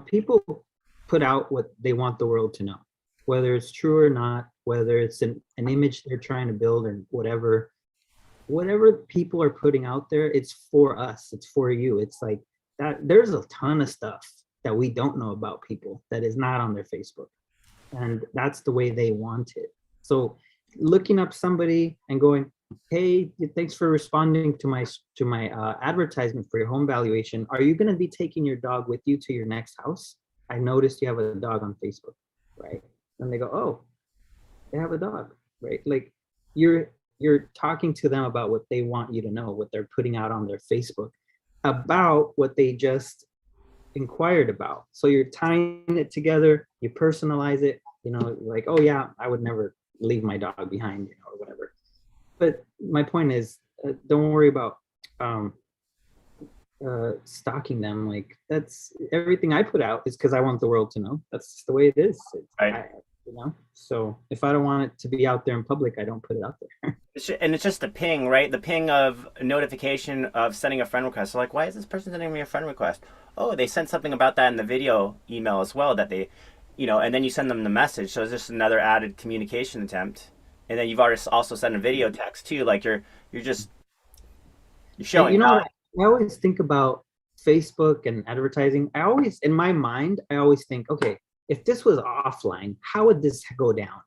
people put out what they want the world to know, whether it's true or not, whether it's an image they're trying to build or whatever. whatever people are putting out there, it's for us, it's for you. It's like that there's a ton of stuff that we don't know about people that is not on their Facebook. And that's the way they want it. So looking up somebody and going, hey, thanks for responding to my advertisement for your home valuation. Are you going to be taking your dog with you to your next house? I noticed you have a dog on Facebook, right? And they go, oh, they have a dog, right? Like you're talking to them about what they want you to know, what they're putting out on their Facebook about what they just inquired about. So you're tying it together, you personalize it, you know, like, oh yeah, I would never leave my dog behind, you know, or whatever. But my point is, don't worry about stalking them. Like that's everything I put out is because I want the world to know. That's just the way it is. Right. You know, so if I don't want it to be out there in public, I don't put it out there. And it's just the ping, right? The ping of a notification of sending a friend request. So like, why is this person sending me a friend request? Oh, they sent something about that in the video email as well that they, you know, and then you send them the message. So it's just another added communication attempt. And then you've already also sent a video text too. Like you're showing. You know what? I always think about Facebook and advertising. I always, in my mind, I always think, okay, if this was offline, how would this go down,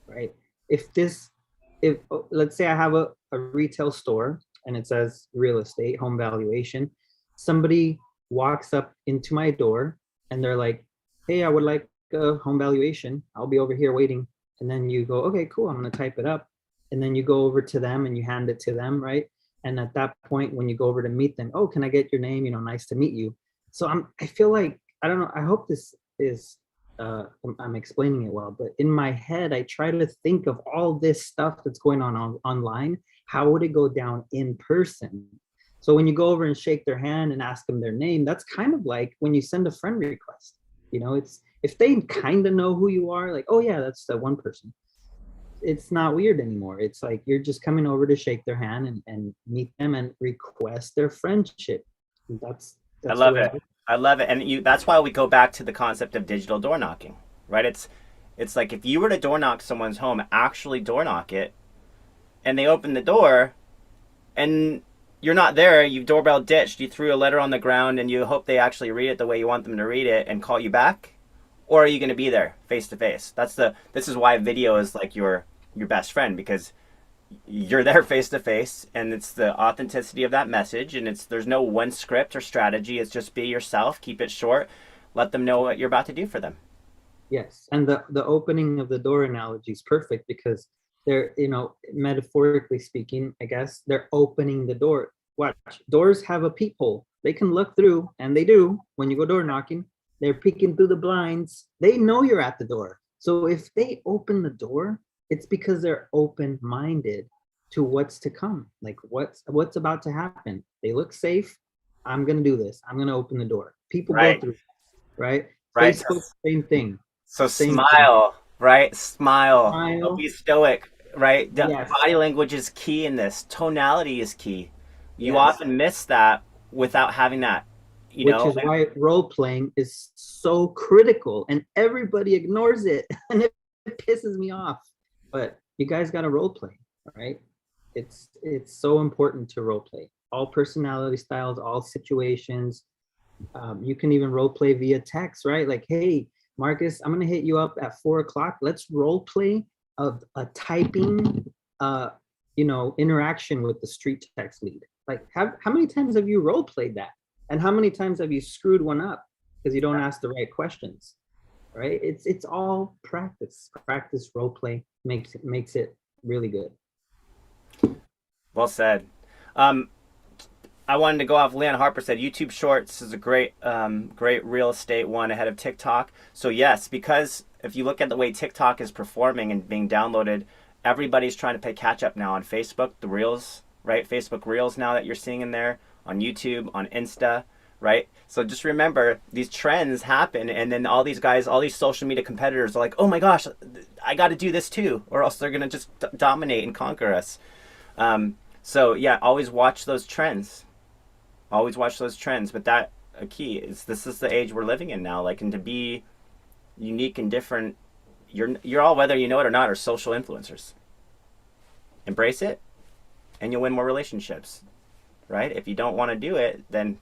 right? If let's say I have a retail store and it says real estate, home valuation, somebody walks up into my door and they're like, hey, I would like a home valuation. I'll be over here waiting. And then you go, okay, cool, I'm gonna type it up. And then you go over to them and you hand it to them, right? And at that point, when you go over to meet them, oh, can I get your name? You know, nice to meet you. So I feel like, I don't know, I hope this is, I'm explaining it well, but in my head, I try to think of all this stuff that's going on online. How would it go down in person? So when you go over and shake their hand and ask them their name, that's kind of like when you send a friend request. You know, it's if they kind of know who you are, like, oh yeah, that's the one person. It's not weird anymore. It's like you're just coming over to shake their hand and meet them and request their friendship. That's I love it. I love it. And that's why we go back to the concept of digital door knocking, right? It's like if you were to door knock someone's home, actually door knock it, and they open the door and you're not there, you doorbell ditched, you threw a letter on the ground and you hope they actually read it the way you want them to read it and call you back, or are you going to be there face to face? This is why video is like your best friend, because you're there face to face and it's the authenticity of that message, and there's no one script or strategy. It's just be yourself, keep it short, let them know what you're about to do for them. Yes, and the opening of the door analogy is perfect because they're, you know, metaphorically speaking, I guess they're opening the door. Watch, doors have a peephole. They can look through, and they do when you go door knocking. They're peeking through the blinds. They know you're at the door. So if they open the door, it's because they're open-minded to what's to come, like what's about to happen. They look safe. I'm gonna do this. I'm gonna open the door. People Right. go through, right? Right. Facebook, same thing. So Same smile, right? Smile. Smile. Don't be stoic, right? Yes. Body language is key in this. Tonality is key. You Yes. often miss that without having that, you know. Which is why role playing is so critical, and everybody ignores it, and it pisses me off. But you guys got to role play, right? It's so important to role play. All personality styles, all situations. You can even role play via text, right? Like, hey, Marcus, I'm gonna hit you up at 4:00. Let's role play of a typing, interaction with the StreetText lead. Like, how many times have you role played that? And how many times have you screwed one up because you don't ask the right questions, right? It's all practice. Practice role play makes it really good. Well said. I wanted to go off. Leon Harper said YouTube Shorts is a great real estate one ahead of TikTok. So yes, because if you look at the way TikTok is performing and being downloaded, everybody's trying to play catch up now on Facebook, the Reels, right? Facebook Reels now that you're seeing in there, on YouTube, on Insta, right? So just remember, these trends happen, and then all these guys, all these social media competitors are like, oh my gosh, I got to do this too, or else they're going to just dominate and conquer us. So yeah, always watch those trends. Always watch those trends. But that a key is this is the age we're living in now. Like, and to be unique and different, you're all, whether you know it or not, are social influencers. Embrace it, and you'll win more relationships, right? If you don't want to do it, then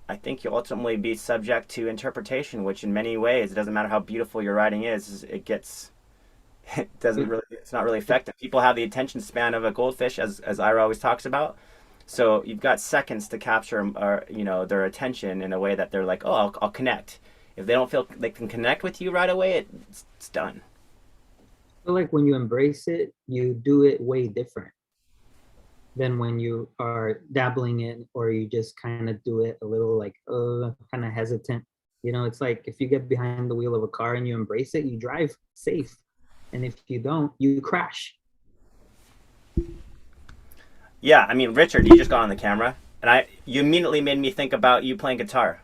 I think you'll ultimately be subject to interpretation, which in many ways, it doesn't matter how beautiful your writing is, it's not really effective. People have the attention span of a goldfish, as Ira always talks about. So you've got seconds to capture, their attention in a way that they're like, oh, I'll connect. If they don't feel they can connect with you right away, it's done. I feel like when you embrace it, you do it way different than when you are dabbling in, or you just kind of do it a little like, kind of hesitant. It's like if you get behind the wheel of a car and you embrace it, you drive safe. And if you don't, you crash. Yeah, I mean, Richard, you just got on the camera, and you immediately made me think about you playing guitar,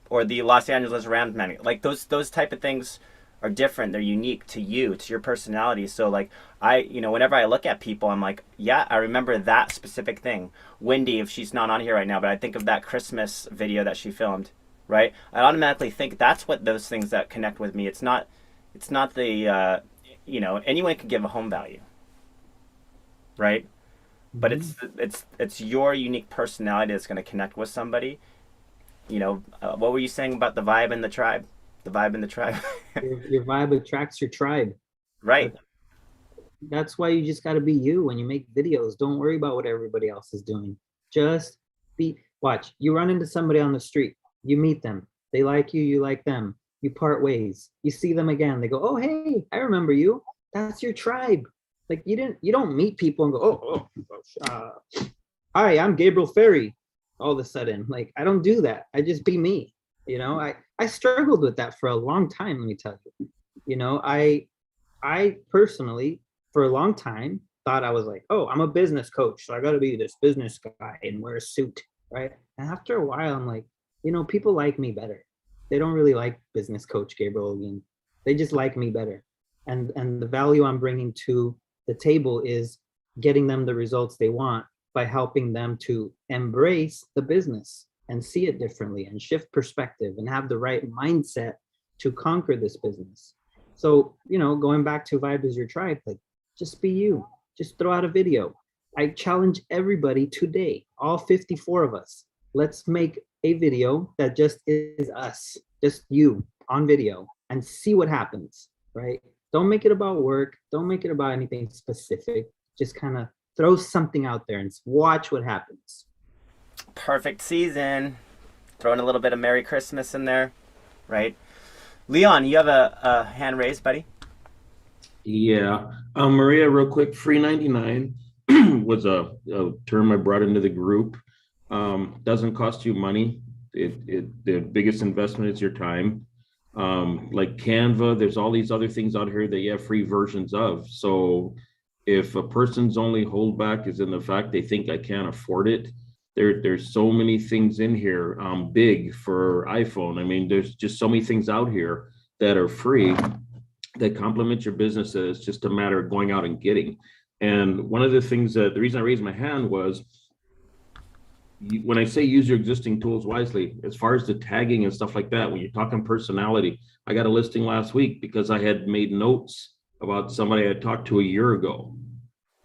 or the Los Angeles Rams man. Like those type of things are different. They're unique to you, to your personality. So like whenever I look at people, I'm like, yeah, I remember that specific thing. Wendy, if she's not on here right now, but I think of that Christmas video that she filmed, right? I automatically think that's what those things that connect with me. It's not the anyone can give a home value, right? But it's your unique personality that's going to connect with somebody. What were you saying about the vibe in the tribe? The vibe in the tribe. Your vibe attracts your tribe. Right. That's why you just got to be you when you make videos. Don't worry about what everybody else is doing. Just watch. You run into somebody on the street. You meet them. They like you. You like them. You part ways. You see them again. They go, oh, hey, I remember you. That's your tribe. Like you don't meet people and go, hi, I'm Gabriel Ferry. All of a sudden, like I don't do that. I just be me. I struggled with that for a long time. Let me tell you. I personally, for a long time, thought I was like, oh, I'm a business coach, so I got to be this business guy and wear a suit, right? And after a while, I'm like, people like me better. They don't really like business coach Gabriel again. They just like me better. And the value I'm bringing to the table is getting them the results they want by helping them to embrace the business and see it differently and shift perspective and have the right mindset to conquer this business. So, going back to Vibe is your tribe, like just be you, just throw out a video. I challenge everybody today, all 54 of us, let's make a video that just is us, just you on video, and see what happens, right? Don't make it about work. Don't make it about anything specific. Just kind of throw something out there and watch what happens. Perfect season. Throwing a little bit of Merry Christmas in there, right? Leon, you have a hand raised, buddy? Yeah. Maria, real quick, free 99 was a term I brought into the group. Doesn't cost you money. The biggest investment is your time. Like Canva, there's all these other things out here that you have free versions of. So if a person's only holdback is in the fact they think I can't afford it, there's so many things in here big for iPhone. I mean, there's just so many things out here that are free that complement your business. It's just a matter of going out and getting. And one of the things the reason I raised my hand was, when I say use your existing tools wisely, as far as the tagging and stuff like that, when you're talking personality, I got a listing last week because I had made notes about somebody I had talked to a year ago.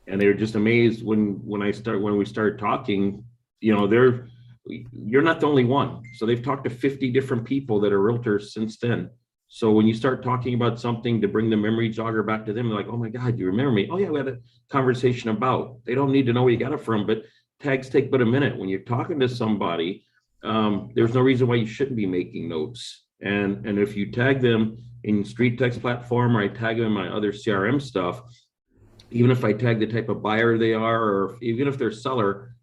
And they were just amazed when we started talking, you're not the only one. So they've talked to 50 different people that are realtors since then. So when you start talking about something to bring the memory jogger back to them, they're like, oh my God, you remember me? Oh yeah, we had a conversation about. They don't need to know where you got it from, but tags take but a minute. When you're talking to somebody, there's no reason why you shouldn't be making notes. And if you tag them in StreetText platform, or I tag them in my other CRM stuff, even if I tag the type of buyer they are, or even if they're seller,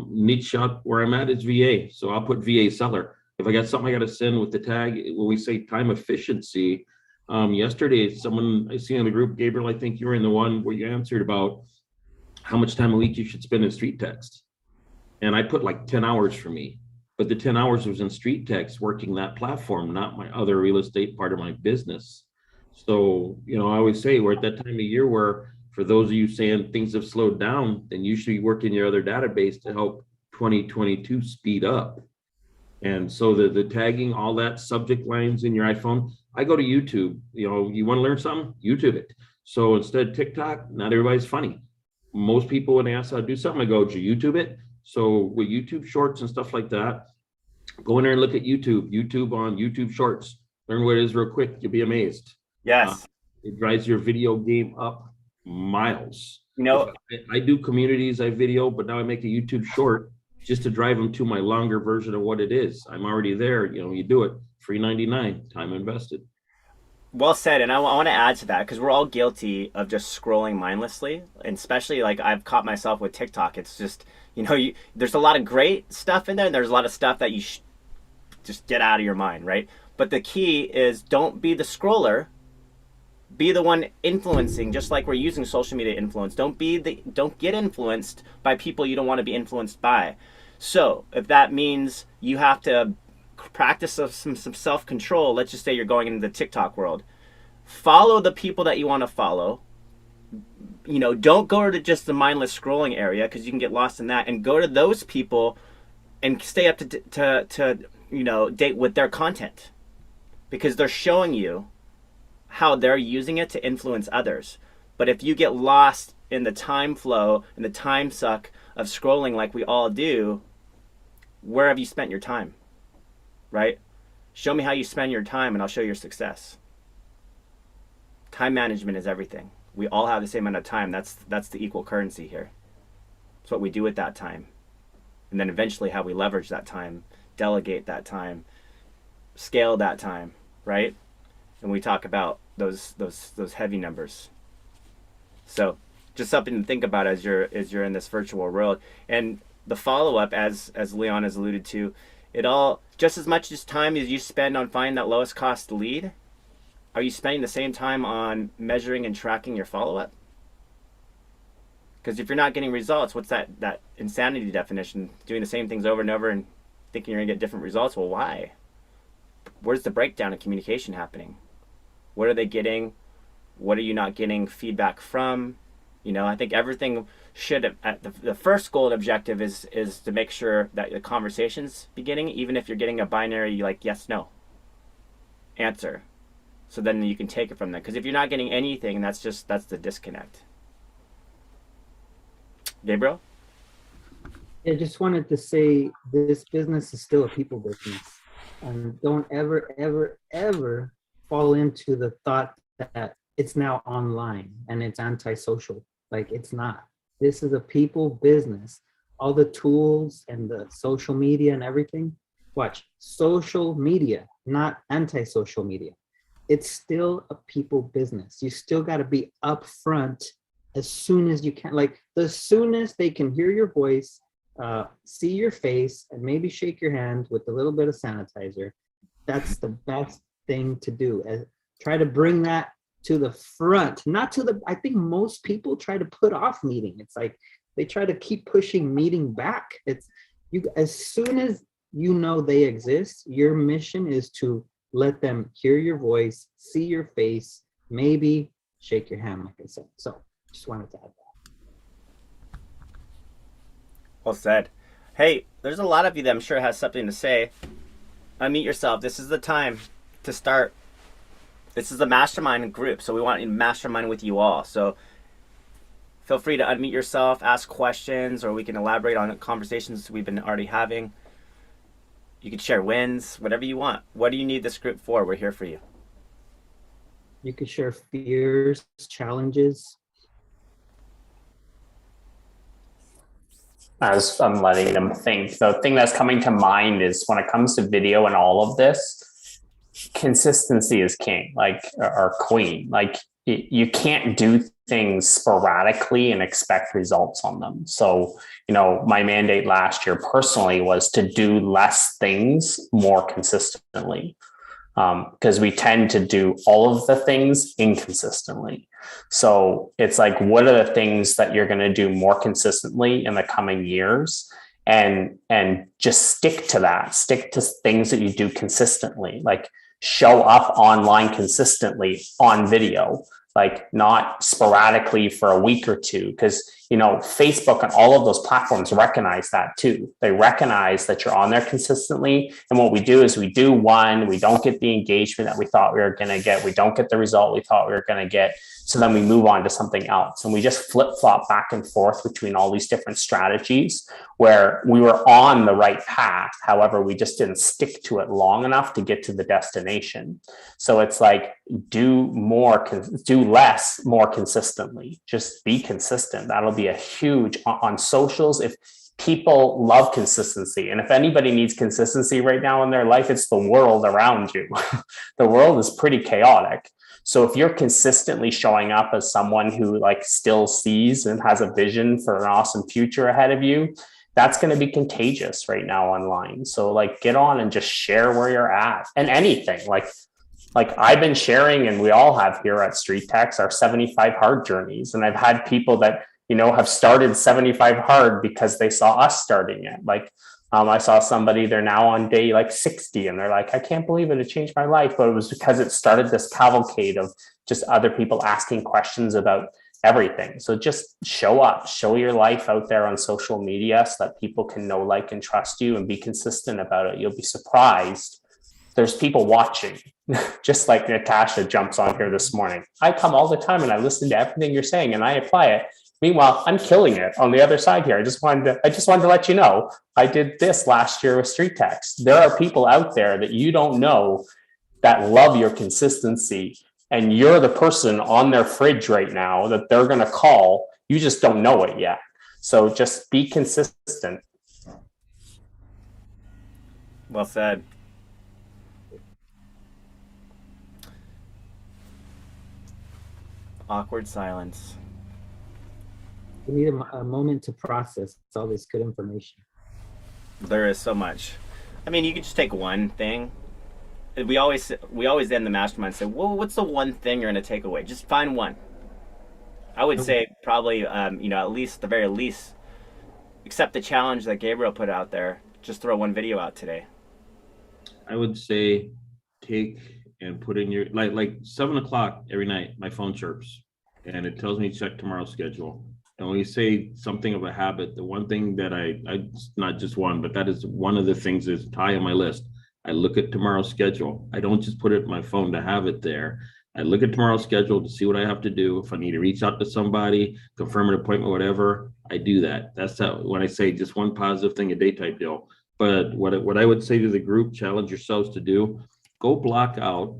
neat shot where I'm at is VA. So I'll put VA seller. If I got something I got to send with the tag, when we say time efficiency, yesterday, someone I see in the group, Gabriel, I think you were in the one where you answered about how much time a week you should spend in StreetText. And I put like 10 hours for me, but the 10 hours was in StreetText working that platform, not my other real estate part of my business. So, I always say we're at that time of year where, for those of you saying things have slowed down, then you should be working your other database to help 2022 speed up. And so the tagging, all that subject lines in your iPhone, I go to YouTube. You want to learn something? YouTube it. So instead of TikTok, not everybody's funny. most people, when they ask how to do something, I go, "Do you YouTube it?" So with YouTube Shorts and stuff like that, go in there and look at YouTube on YouTube Shorts. Learn what it is real quick. You'll be amazed. Yes. It drives your video game up miles. You know, I do communities, I video, but now I make a YouTube short just to drive them to my longer version of what it is. I'm already there. You know, you do it, free 99, time invested. well said. And I want to add to that because we're all guilty of just scrolling mindlessly. And especially like I've caught myself with TikTok. It's just, there's a lot of great stuff in there. And there's a lot of stuff that you just get out of your mind, right? But the key is don't be the scroller. Be the one influencing, just like we're using social media influence. Don't get influenced by people you don't want to be influenced by. So if that means you have to practice some self-control, let's just say you're going into the TikTok world, follow the people that you want to follow. Don't go to just the mindless scrolling area because you can get lost in that, and go to those people and stay up to date with their content because they're showing you how they're using it to influence others. But if you get lost in the time flow and the time suck of scrolling like we all do, where have you spent your time? Right? Show me how you spend your time and I'll show your success. Time management is everything. We all have the same amount of time. That's the equal currency here. It's what we do with that time. And then eventually how we leverage that time, delegate that time, scale that time, right? And we talk about those heavy numbers. So just something to think about as you're in this virtual world. And the follow-up, as Leon has alluded to, it all just as much as time as you spend on finding that lowest cost lead, are you spending the same time on measuring and tracking your follow-up? Because if you're not getting results, what's that insanity definition? Doing the same things over and over and thinking you're gonna get different results? Well, why? Where's the breakdown in communication happening? What are they getting? What are you not getting feedback from? I think everything should, the first goal and objective is to make sure that the conversation's beginning, even if you're getting a binary like yes, no answer. So then you can take it from there. Because if you're not getting anything, that's the disconnect. Gabriel? I just wanted to say this business is still a people business. And don't ever, ever, ever fall into the thought that it's now online and it's antisocial. Like, it's not. This is a people business. All the tools and the social media and everything. Watch, social media, not anti-social media. It's still a people business. You still got to be upfront as soon as you can. Like, the soonest they can hear your voice, see your face, and maybe shake your hand with a little bit of sanitizer, that's the best thing to do. Try to bring that to the front, not to the, I think most people try to put off meeting. It's like they try to keep pushing meeting back. It's you, as soon as you know they exist, your mission is to let them hear your voice, see your face, maybe shake your hand, like I said. So just wanted to add that. Well said. Hey, there's a lot of you that I'm sure has something to say. Unmute yourself. This is the time to start. This is a mastermind group, so we want to mastermind with you all. So feel free to unmute yourself, ask questions, or we can elaborate on conversations we've been already having. You can share wins, whatever you want. What do you need this group for? We're here for you. You can share fears, challenges. As I'm letting them think, the thing that's coming to mind is when it comes to video and all of this, consistency is king, or queen. Like, you can't do things sporadically and expect results on them. So, my mandate last year personally was to do less things more consistently, because we tend to do all of the things inconsistently. So it's like, what are the things that you're going to do more consistently in the coming years? And just stick to that. Stick to things that you do consistently, like show up online consistently on video. like not sporadically for a week or two, because Facebook and all of those platforms recognize that too. They recognize that you're on there consistently, and what we do is we do one, we don't get the engagement that we thought we were going to get, we don't get the result we thought we were going to get, so then we move on to something else, and we just flip-flop back and forth between all these different strategies where we were on the right path. However, we just didn't stick to it long enough to get to the destination. So it's like, do less more consistently. Just be consistent. That'll be a huge on socials. If people love consistency, and if anybody needs consistency right now in their life, it's the world around you. The world is pretty chaotic. So if you're consistently showing up as someone who like still sees and has a vision for an awesome future ahead of you, that's going to be contagious right now online. So like, get on and just share where you're at, and anything like I've been sharing, and we all have here at StreetText, our 75 hard journeys. And I've had people that, have started 75 hard because they saw us starting it. Like, I saw somebody, they're now on day like 60, and they're like, I can't believe it changed my life. But it was because it started this cavalcade of just other people asking questions about everything. So just show up, show your life out there on social media so that people can know, like, and trust you, and be consistent about it. You'll be surprised. There's people watching, just like Natasha jumps on here this morning. I come all the time and I listen to everything you're saying and I apply it. Meanwhile, I'm killing it on the other side here. I just wanted to let you know, I did this last year with StreetText. There are people out there that you don't know that love your consistency, and you're the person on their fridge right now that they're going to call. You just don't know it yet. So just be consistent. Well said. Awkward silence. We need a moment to process all this good information. There is so much. I mean, you could just take one thing. We always end the mastermind and say, well, what's the one thing you're going to take away? Just find one. I would say probably, at least, the very least, accept the challenge that Gabriel put out there. Just throw one video out today. I would say take and put in your, like 7 o'clock every night, my phone chirps and it tells me to check tomorrow's schedule. And when you say something of a habit, the one thing that I not just one, but that is one of the things is high on my list. I look at tomorrow's schedule. I don't just put it in my phone to have it there. I look at tomorrow's schedule to see what I have to do. If I need to reach out to somebody, confirm an appointment, whatever, I do that. That's how, when I say just one positive thing a day type deal. But what I would say to the group, challenge yourselves to do, go block out,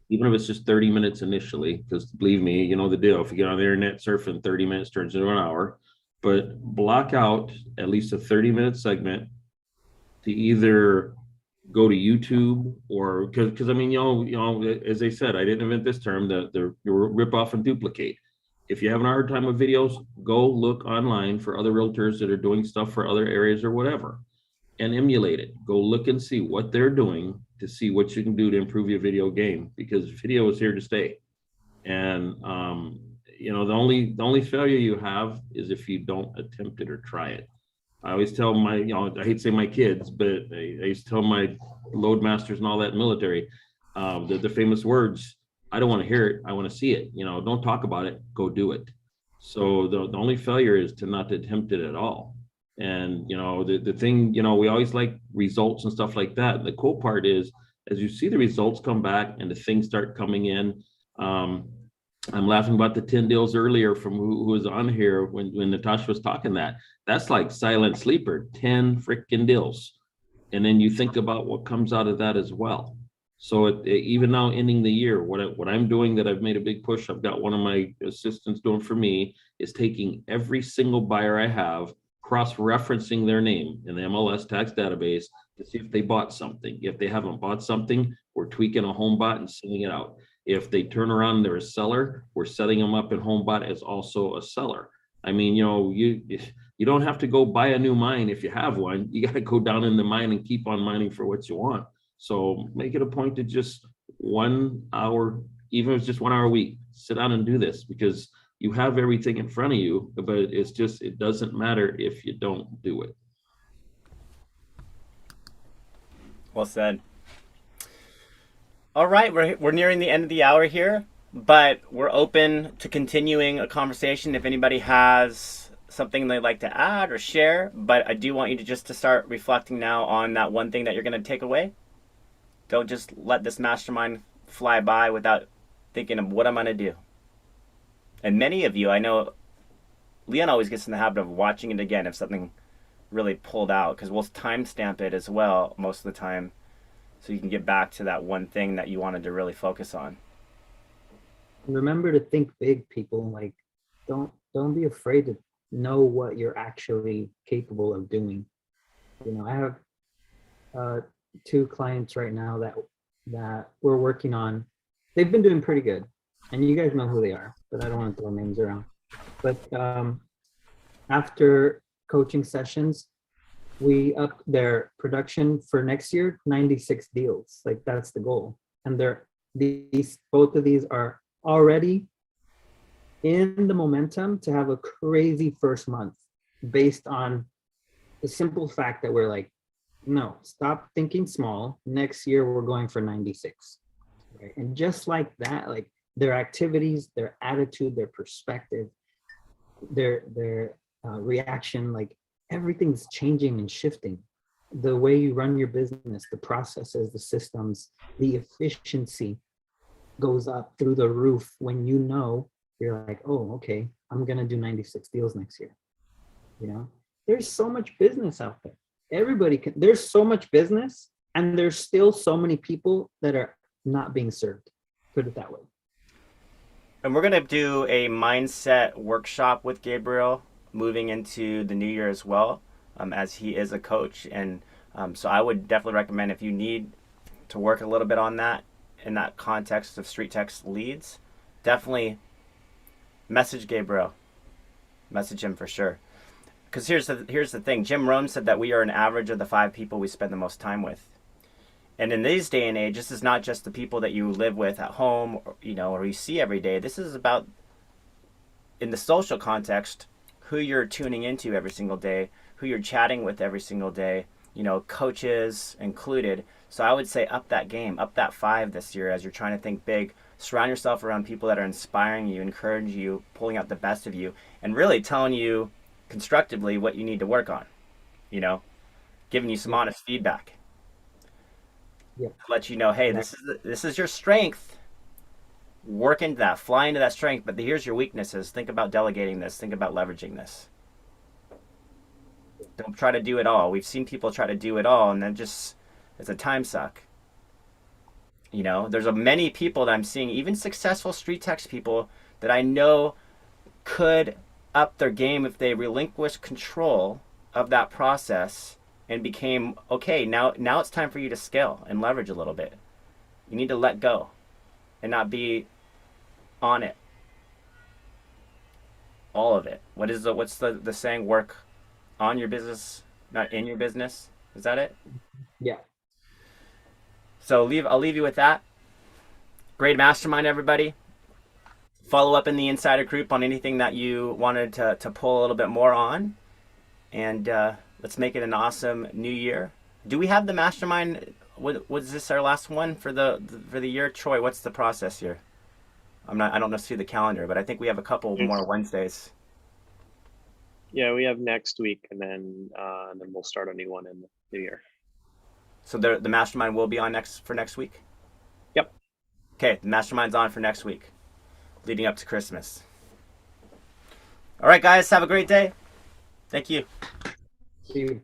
even if it's just 30 minutes initially, because believe me, you know the deal. If you get on the internet surfing, 30 minutes turns into an hour. But block out at least a 30-minute segment to either go to YouTube or because I mean, as I said, I didn't invent this term, the rip off and duplicate. If you have a hard time with videos, go look online for other realtors that are doing stuff for other areas or whatever and emulate it. Go look and see what they're doing to see what you can do to improve your video game, because video is here to stay. And the only failure you have is if you don't attempt it or try it. I always tell my, I hate to say my kids, but I used to tell my load masters and all that military, the famous words, I don't want to hear it, I want to see it. Don't talk about it, go do it. So the only failure is to not attempt it at all. And, the thing, we always like results and stuff like that. The cool part is, as you see the results come back and the things start coming in, I'm laughing about the 10 deals earlier from who was on here when Natasha was talking that's like silent sleeper, 10 freaking deals. And then you think about what comes out of that as well. So even now ending the year, what I'm doing that I've made a big push, I've got one of my assistants doing for me, is taking every single buyer I have, cross-referencing their name in the MLS tax database to see if they bought something. If they haven't bought something, we're tweaking a home bot and sending it out. If they turn around, they're a seller, we're setting them up in HomeBot as also a seller. I mean, you don't have to go buy a new mine if you have one. You got to go down in the mine and keep on mining for what you want. So make it a point to just 1 hour, even if it's just 1 hour a week, sit down and do this, because you have everything in front of you, but it doesn't matter if you don't do it. Well said. All right, we're nearing the end of the hour here. but we're open to continuing a conversation if anybody has something they'd like to add or share. But I do want you to just to start reflecting now on that one thing that you're going to take away. Don't just let this mastermind fly by without thinking of what I'm going to do. And many of you, I know Leon always gets in the habit of watching it again if something really pulled out, because we'll timestamp it as well most of the time, so you can get back to that one thing that you wanted to really focus on. Remember to think big, people. Like, don't be afraid to know what you're actually capable of doing. You know, I have 2 clients right now that we're working on. They've been doing pretty good, and you guys know who they are, but I don't want to throw names around. But after coaching sessions, we upped their production for next year, 96 deals. Like, that's the goal. And both of these are already in the momentum to have a crazy first month, based on the simple fact that we're like, no, stop thinking small. Next year we're going for 96. Right? And just like that, like, their activities, their attitude, their perspective, their reaction, like, everything's changing and shifting. The way you run your business, the processes, the systems, the efficiency goes up through the roof when you know you're like, oh, okay, I'm gonna do 96 deals next year. You know, there's so much business out there. There's so much business, and there's still so many people that are not being served. Put it that way. And we're going to do a mindset workshop with Gabriel moving into the new year as well, as he is a coach. And so I would definitely recommend, if you need to work a little bit on that in that context of StreetText leads, definitely message Gabriel. Message him for sure. Because here's the thing. Jim Rohn said that we are an average of the 5 people we spend the most time with. And in this day and age, this is not just the people that you live with at home, or, or you see every day. This is about, in the social context, who you're tuning into every single day, who you're chatting with every single day, coaches included. So I would say up that game, up that 5 this year as you're trying to think big. Surround yourself around people that are inspiring you, encouraging you, pulling out the best of you, and really telling you constructively what you need to work on, giving you some honest feedback. Yeah. Let you know, hey, this is your strength. Work into that, fly into that strength, but here's your weaknesses. Think about delegating this. Think about leveraging this. Don't try to do it all. We've seen people try to do it all, and then it's a time suck. There's many people that I'm seeing, even successful StreetText people, that I know could up their game if they relinquish control of that process and became, okay, now it's time for you to scale and leverage a little bit. You need to let go and not be on it. All of it. What's the saying? Work on your business, not in your business. Is that it? Yeah. So I'll leave you with that. Great mastermind, everybody. Follow up in the insider group on anything that you wanted to pull a little bit more on. And let's make it an awesome new year. Do we have the mastermind? Was this our last one for the year? Troy, what's the process here? I don't know, see the calendar, but I think we have a couple more Wednesdays. Yeah, we have next week, and then we'll start a new one in the new year. So the mastermind will be on for next week? Yep. Okay, the mastermind's on for next week, leading up to Christmas. All right, guys, have a great day. Thank you. See you.